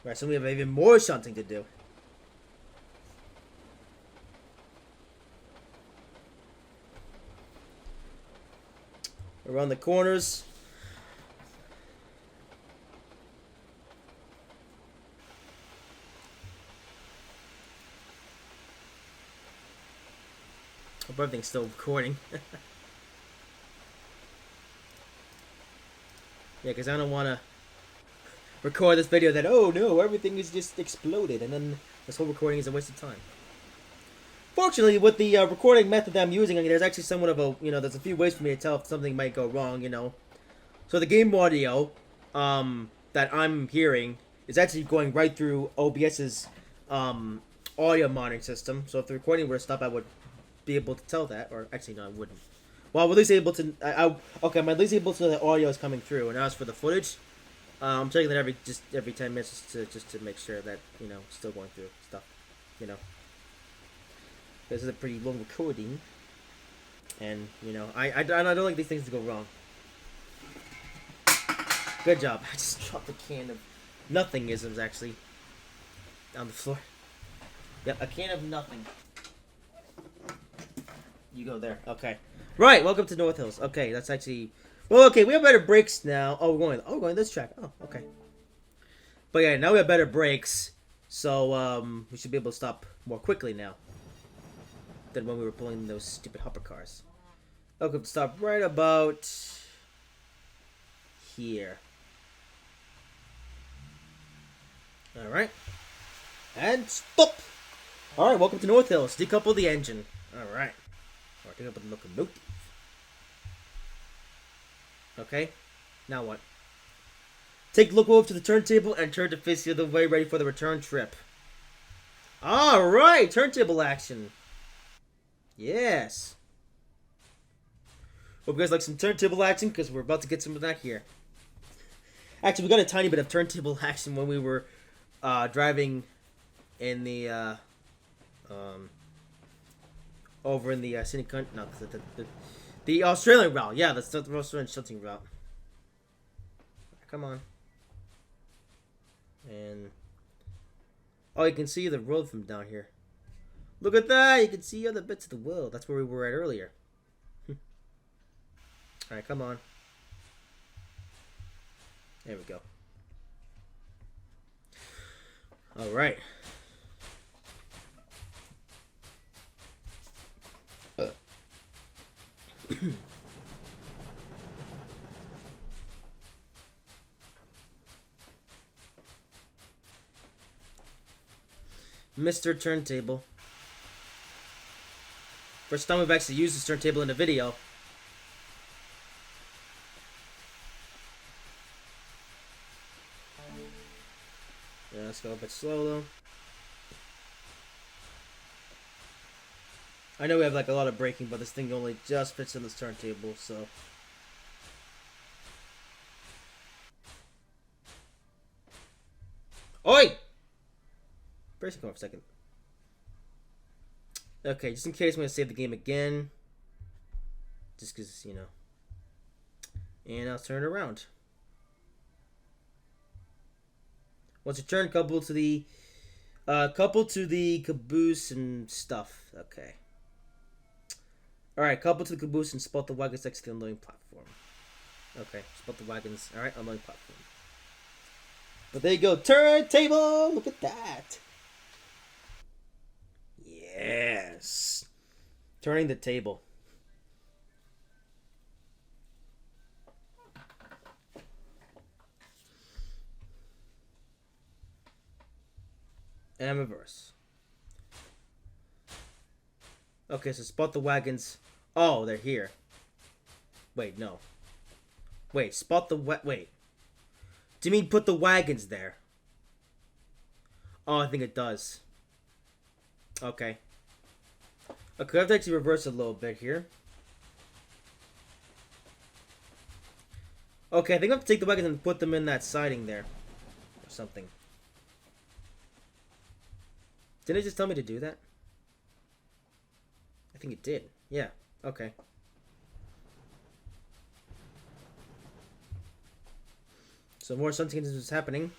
Right, so we have even more shunting to do. Around the corners. Hope everything's still recording. Yeah, because I don't want to record this video that, oh no, everything is just exploded, and then this whole recording is a waste of time. Fortunately, with the recording method that I'm using, I mean, there's actually somewhat of a, there's a few ways for me to tell if something might go wrong, So the game audio that I'm hearing is actually going right through OBS's audio monitoring system. So if the recording were to stop, I would be able to tell that, or actually no, I wouldn't. Well, I'm at least able to. Okay, I'm at least able to know that audio is coming through. And as for the footage, I'm checking that every 10 minutes just to make sure that it's still going through stuff. This is a pretty long recording, and I don't like these things to go wrong. Good job. I just dropped a can of nothingisms actually on the floor. Yep, a can of nothing. You go there. Okay. Right, welcome to North Hills. Okay, that's actually... Well, okay, we have better brakes now. Oh, we're going this track. Oh, okay. But yeah, now we have better brakes. So, we should be able to stop more quickly now than when we were pulling those stupid hopper cars. Okay, stop right about here. Alright. And stop! Alright, welcome to North Hills. Decouple the engine. Alright. Or decouple the locomotive. Okay. Now what? Take the locomotive to the turntable and turn to face the other way, ready for the return trip. Alright! Turntable action. Yes. Hope you guys like some turntable action, because we're about to get some of that here. Actually, we got a tiny bit of turntable action when we were driving in the over in the City Country, no, the Australian route. Yeah, that's the Australian shunting route. Come on. And oh, you can see the road from down here. Look at that! You can see other bits of the world. That's where we were at earlier. Alright, come on. There we go. Alright. Mr. Turntable. First time we've actually used this turntable in a video. Yeah, let's go a bit slow though. I know we have like a lot of braking, but this thing only just fits in this turntable, so. Oi! Bracing for a second. Okay, just in case I'm going to save the game again. Just because, And I'll turn it around. Once your turn, couple to the caboose and stuff. Okay. Alright, couple to the caboose and spot the wagons next to the unloading platform. Okay, spot the wagons. Alright, unloading platform. But there you go, turntable! Look at that! Yes! Turning the table. And reverse. Okay, so spot the wagons. Oh, they're here. Wait, no. Wait, spot the wait. Do you mean put the wagons there? Oh, I think it does. Okay. Okay, I have to actually reverse a little bit here. Okay, I think I have to take the wagons and put them in that siding there. Or something. Didn't it just tell me to do that? I think it did. Yeah. Okay. So more shunting is happening.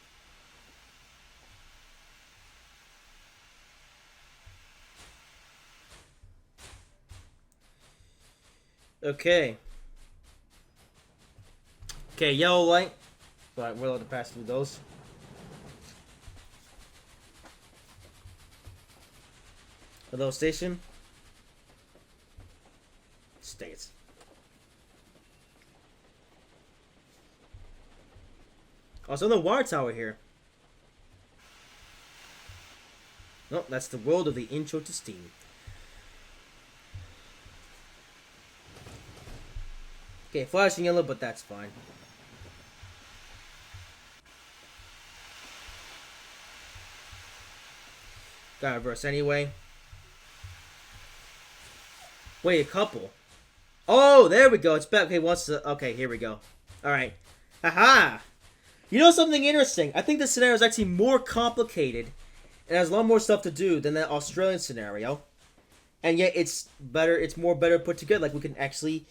Okay. Okay, yellow light. But we're allowed to pass through those. Hello, station. States. Also, the water tower here. No, that's the world of the intro to Steam. Okay, flashing yellow, but that's fine. Got reverse anyway. Wait, a couple. Oh, there we go. It's back. Okay, okay, here we go. Alright. Haha! You know something interesting? I think this scenario is actually more complicated and has a lot more stuff to do than that Australian scenario. And yet it's better, it's more better put together. Like we actually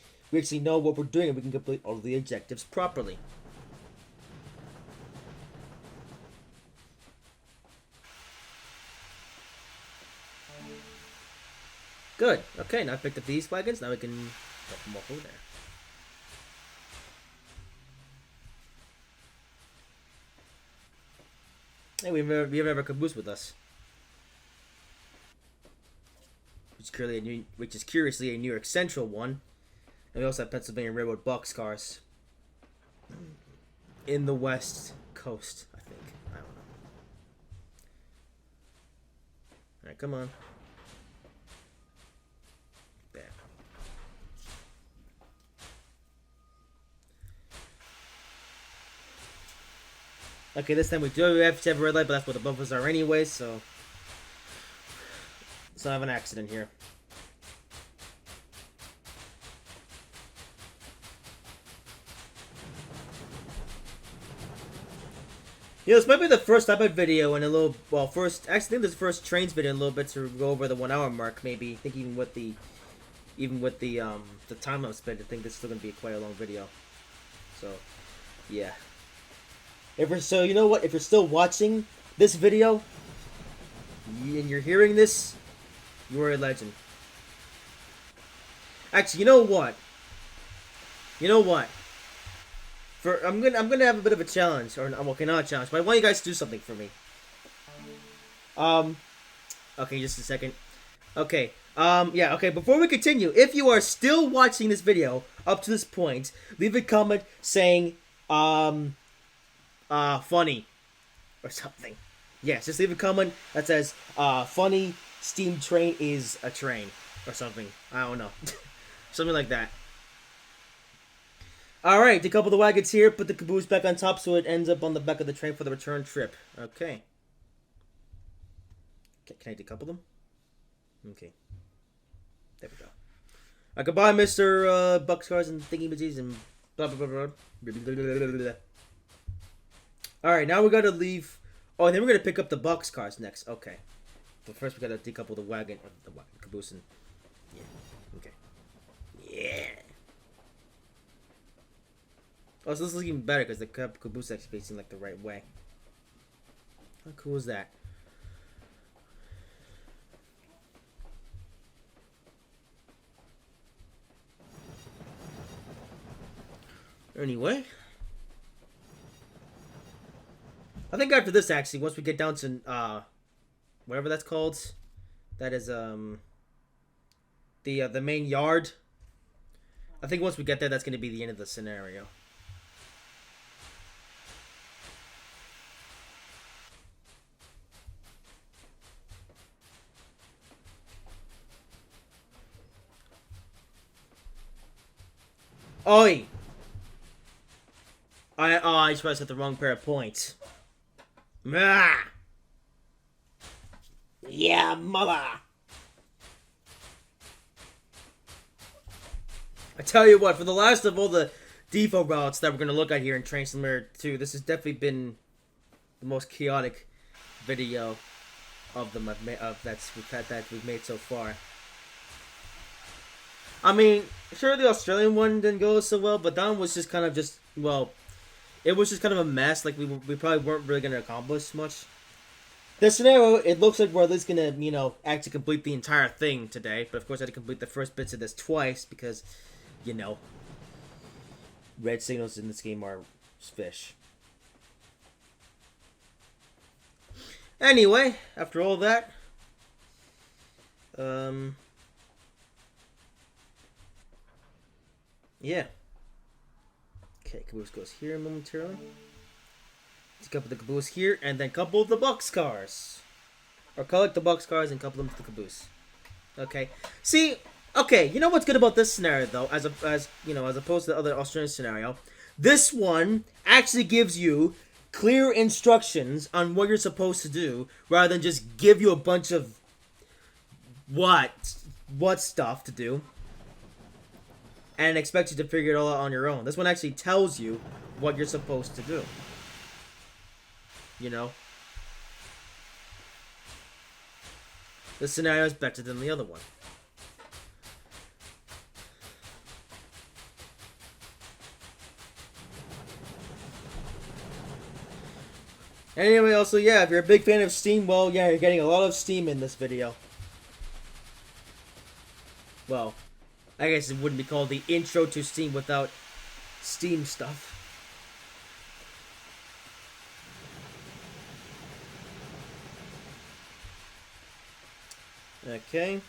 know what we're doing and we can complete all of the objectives properly. Good. Okay, now I picked up these wagons. Now we can drop them off over there. Hey, we have a caboose with us. Which is curiously a New York Central one. And we also have Pennsylvania Railroad boxcars. In the West Coast, I think. I don't know. Alright, come on. There. Okay, this time we do have to have a red light, but that's what the bumpers are anyway, so... So I have an accident here. Yeah, this might be the first iPad video in a little, well, actually I think this is the first Trainz video in a little bit to go over the 1 hour mark, maybe. I think even with the time I'm spent, I think this is still gonna be quite a long video. So, yeah. So you know what? If you're still watching this video and you're hearing this, you are a legend. Actually, you know what? I'm gonna have a bit of a challenge, or okay, not a challenge, but I want you guys to do something for me. Okay, just a second. Okay, yeah, okay. Before we continue, if you are still watching this video up to this point, leave a comment saying, funny, or something. Yes, just leave a comment that says, funny. Steam train is a train, or something. I don't know, something like that. Alright, decouple the wagons here, put the caboose back on top so it ends up on the back of the train for the return trip. Okay. Can I decouple them? Okay. There we go. Goodbye, Mr. Boxcars and thingy-majiggies and blah blah blah blah. Alright, now we gotta leave. Oh, and then we're gonna pick up the boxcars next. Okay. But first we gotta decouple the wagon, or the caboose and... Yeah. Okay. Yeah. Oh, so this is even better because the caboose is actually facing like the right way. How cool is that? Anyway, I think after this, actually, once we get down to whatever that's called, that is the main yard. I think once we get there, that's going to be the end of the scenario. Oi! I just pressed at the wrong pair of points. Ah! Yeah, mother! I tell you what, for the last of all the default routes that we're going to look at here in Train Simulator 2, this has definitely been the most chaotic video of them that we've made so far. I mean, sure, the Australian one didn't go so well, but that one was just kind of well, it was just kind of a mess. Like, we probably weren't really going to accomplish much. This scenario, it looks like we're at least going to, you know, actually complete the entire thing today. But, of course, I had to complete the first bits of this twice because you know, red signals in this game are fish. Anyway, after all that, yeah. Okay, caboose goes here momentarily. Let's couple the caboose here, and then couple the boxcars. Or collect the boxcars and couple them to the caboose. Okay. See, okay, you know what's good about this scenario though, as opposed to the other Australian scenario? This one actually gives you clear instructions on what you're supposed to do, rather than just give you a bunch of what stuff to do and expect you to figure it all out on your own. This one actually tells you what you're supposed to do. You know? This scenario is better than the other one. Anyway, also, yeah, if you're a big fan of Steam, well, yeah, you're getting a lot of Steam in this video. Well, I guess it wouldn't be called the intro to Steam without Steam stuff. Okay.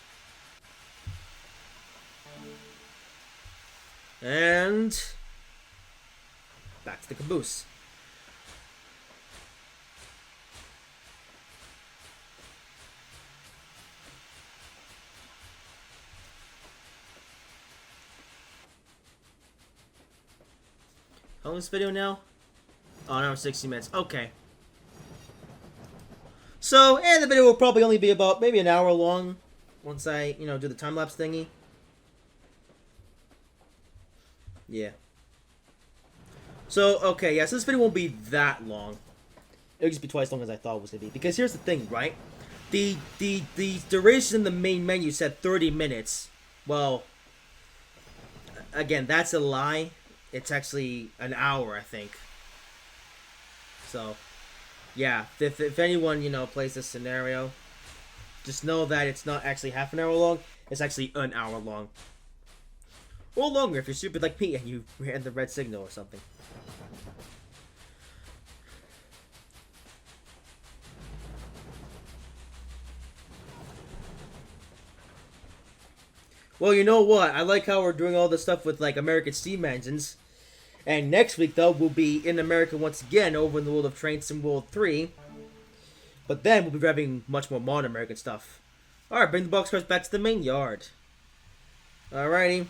And back to the caboose. How long is this video now? Oh, now 60 minutes. Okay. So, and the video will probably only be about maybe an hour long once I, do the time-lapse thingy. Yeah. So, okay, yeah, so this video won't be that long. It'll just be twice as long as I thought it was going to be. Because here's the thing, right? The duration in the main menu said 30 minutes. Well, again, that's a lie. It's actually an hour, I think. So, yeah, if anyone, plays this scenario, just know that it's not actually half an hour long. It's actually an hour long. Or longer if you're stupid like me and you ran the red signal or something. Well, you know what? I like how we're doing all this stuff with, like, American steam engines. And next week, though, we'll be in America once again over in the world of Trainz in World 3. But then we'll be grabbing much more modern American stuff. Alright, bring the boxcars back to the main yard. Alrighty.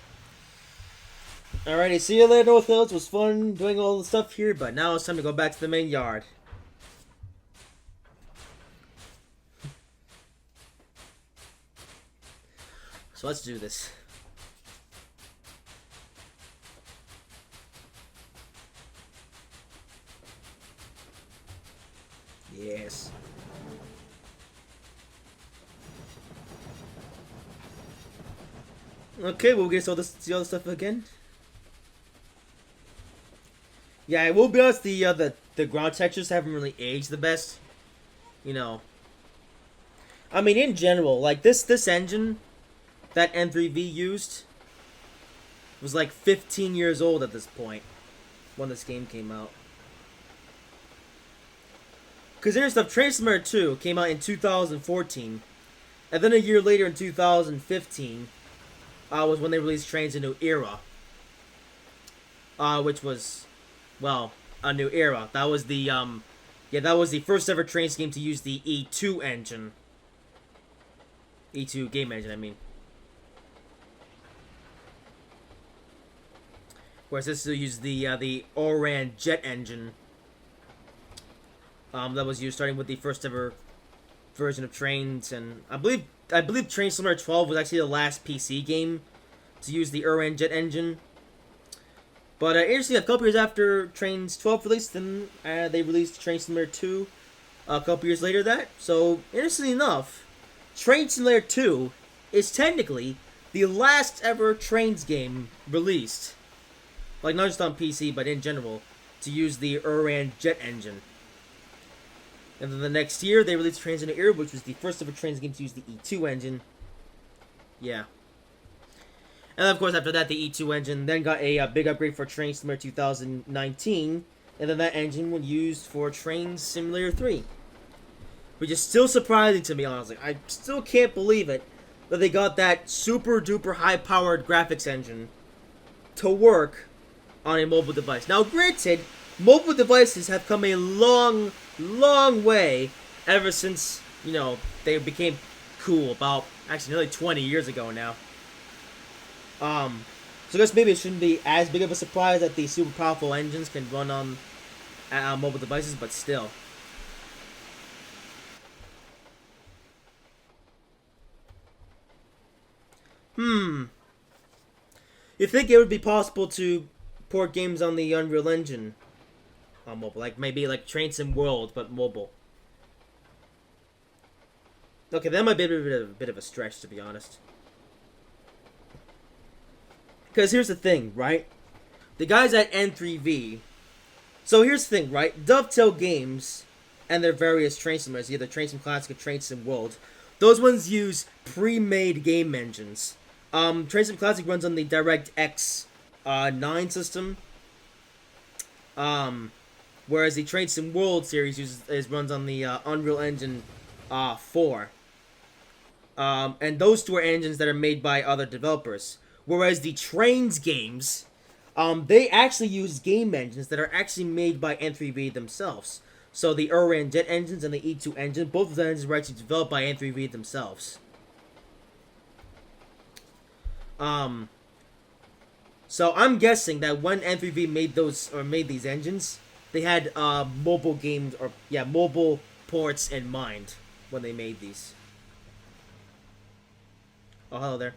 Alrighty, see you later, North Hills. It was fun doing all the stuff here, but now it's time to go back to the main yard. So let's do this. Yes. Okay, we'll get see all this stuff again. Yeah, I will be honest, the ground textures haven't really aged the best. I mean, in general, like this engine that N3V used was like 15 years old at this point when this game came out. Because there's stuff, Trainz 2 came out in 2014, and then a year later in 2015 was when they released Trainz A New Era, which was, well, a new era. That was the that was the first ever Trainz game to use the E2 engine. E2 game engine, I mean. Whereas this will use the Oran jet engine. That was used starting with the first ever version of Trainz, and I believe Trainz 12 was actually the last PC game to use the Oran jet engine. But interestingly, a couple years after Trainz 12 released, then they released Trainz 2 a couple years later. So interestingly enough, Trainz 2 is technically the last ever Trainz game released, like not just on PC but in general, to use the Oran jet engine. And then the next year, they released Trainz A New Era, which was the first ever Trainz game to use the E2 engine. Yeah. And of course, after that, the E2 engine then got a big upgrade for Train Simulator 2019, and then that engine was used for Train Simulator 3. Which is still surprising to me, honestly. I still can't believe it that they got that super duper high powered graphics engine to work on a mobile device. Now, granted, mobile devices have come a long, long way ever since, you know, they became cool about, actually, nearly 20 years ago now. So I guess maybe it shouldn't be as big of a surprise that these super powerful engines can run on mobile devices, but still. You think it would be possible to port games on the Unreal Engine on mobile? Like, maybe like Trainz World, but mobile. Okay, that might be a bit of a stretch, to be honest. Because here's the thing, right? The guys at N3V... So here's the thing, right? Dovetail Games and their various Train Simulators, either Train Sim Classic or Train Sim World, those ones use pre-made game engines. Train Sim Classic runs on the DirectX 9 system. Whereas the Train Sim World series runs on the Unreal Engine 4. And those two are engines that are made by other developers. Whereas the Trainz games, they actually use game engines that are actually made by N3V themselves. So the Uran Jet engines and the E2 engine, both of the engines were actually developed by N3V themselves. So I'm guessing that when N3V made these engines, they had mobile games mobile ports in mind when they made these. Oh, hello there.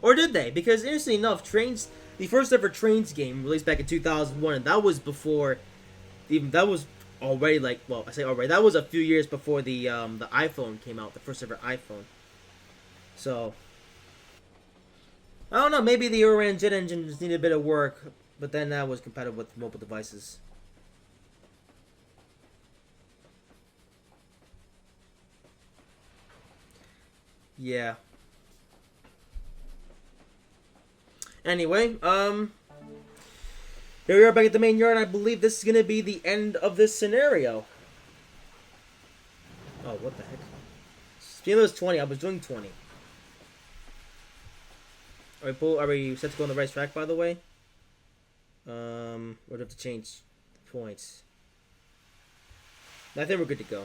Or did they? Because interestingly enough, Trainz, the first ever Trainz game released back in 2001, and that was before, that was already that was a few years before the iPhone came out, the first ever iPhone. So, I don't know, maybe the Uran Jet engine just needed a bit of work, but then that was compatible with mobile devices. Yeah. Anyway, here we are back at the main yard. I believe this is going to be the end of this scenario. Oh, what the heck? Speaking of 20, I was doing 20. Are we set to go on the right track, by the way? Or do we have to change points? I think we're good to go.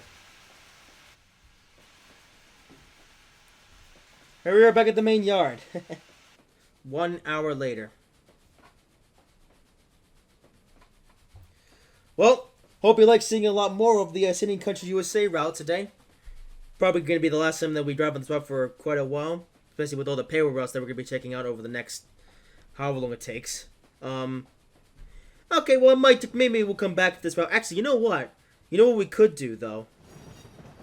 Here we are back at the main yard. 1 hour later. Well, hope you like seeing a lot more of the City and Country USA route today. Probably going to be the last time that we drive on this route for quite a while. Especially with all the payroll routes that we're going to be checking out over the next however long it takes. Okay, well, maybe we'll come back to this route. Actually, you know what? You know what we could do, though?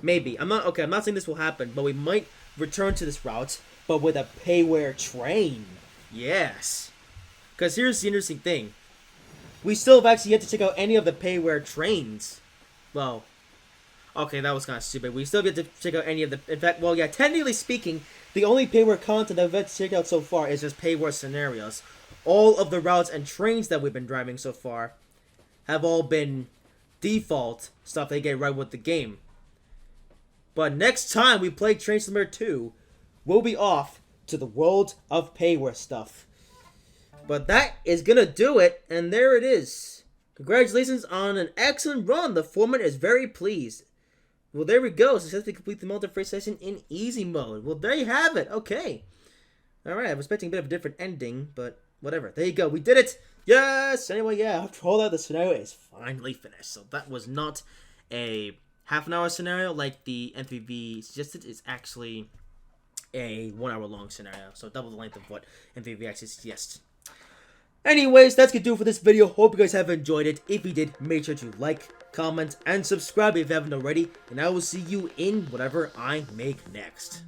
Maybe. I'm not saying this will happen, but we might return to this route, but with a payware train. Yes. Because here's the interesting thing. We still have actually yet to check out any of the payware trains. Well, okay, that was kind of stupid. We still have yet to check out any of the... In fact, well, yeah, technically speaking, the only payware content I've yet to check out so far is just payware scenarios. All of the routes and trains that we've been driving so far have all been default stuff they get right with the game. But next time we play Train Simulator 2, we'll be off to the world of payware stuff. But that is going to do it, and there it is. Congratulations on an excellent run. The foreman is very pleased. Well, there we go. Successfully complete the multi-phrase session in easy mode. Well, there you have it. Okay. Alright, I was expecting a bit of a different ending, but whatever. There you go. We did it. Yes! Anyway, yeah, after all that, the scenario is finally finished. So that was not a half-an-hour scenario like the N3V suggested. It's actually a 1 hour long scenario. So double the length of what N3V actually suggests. Anyways, that's going to do it for this video. Hope you guys have enjoyed it. If you did, make sure to like, comment, and subscribe if you haven't already. And I will see you in whatever I make next.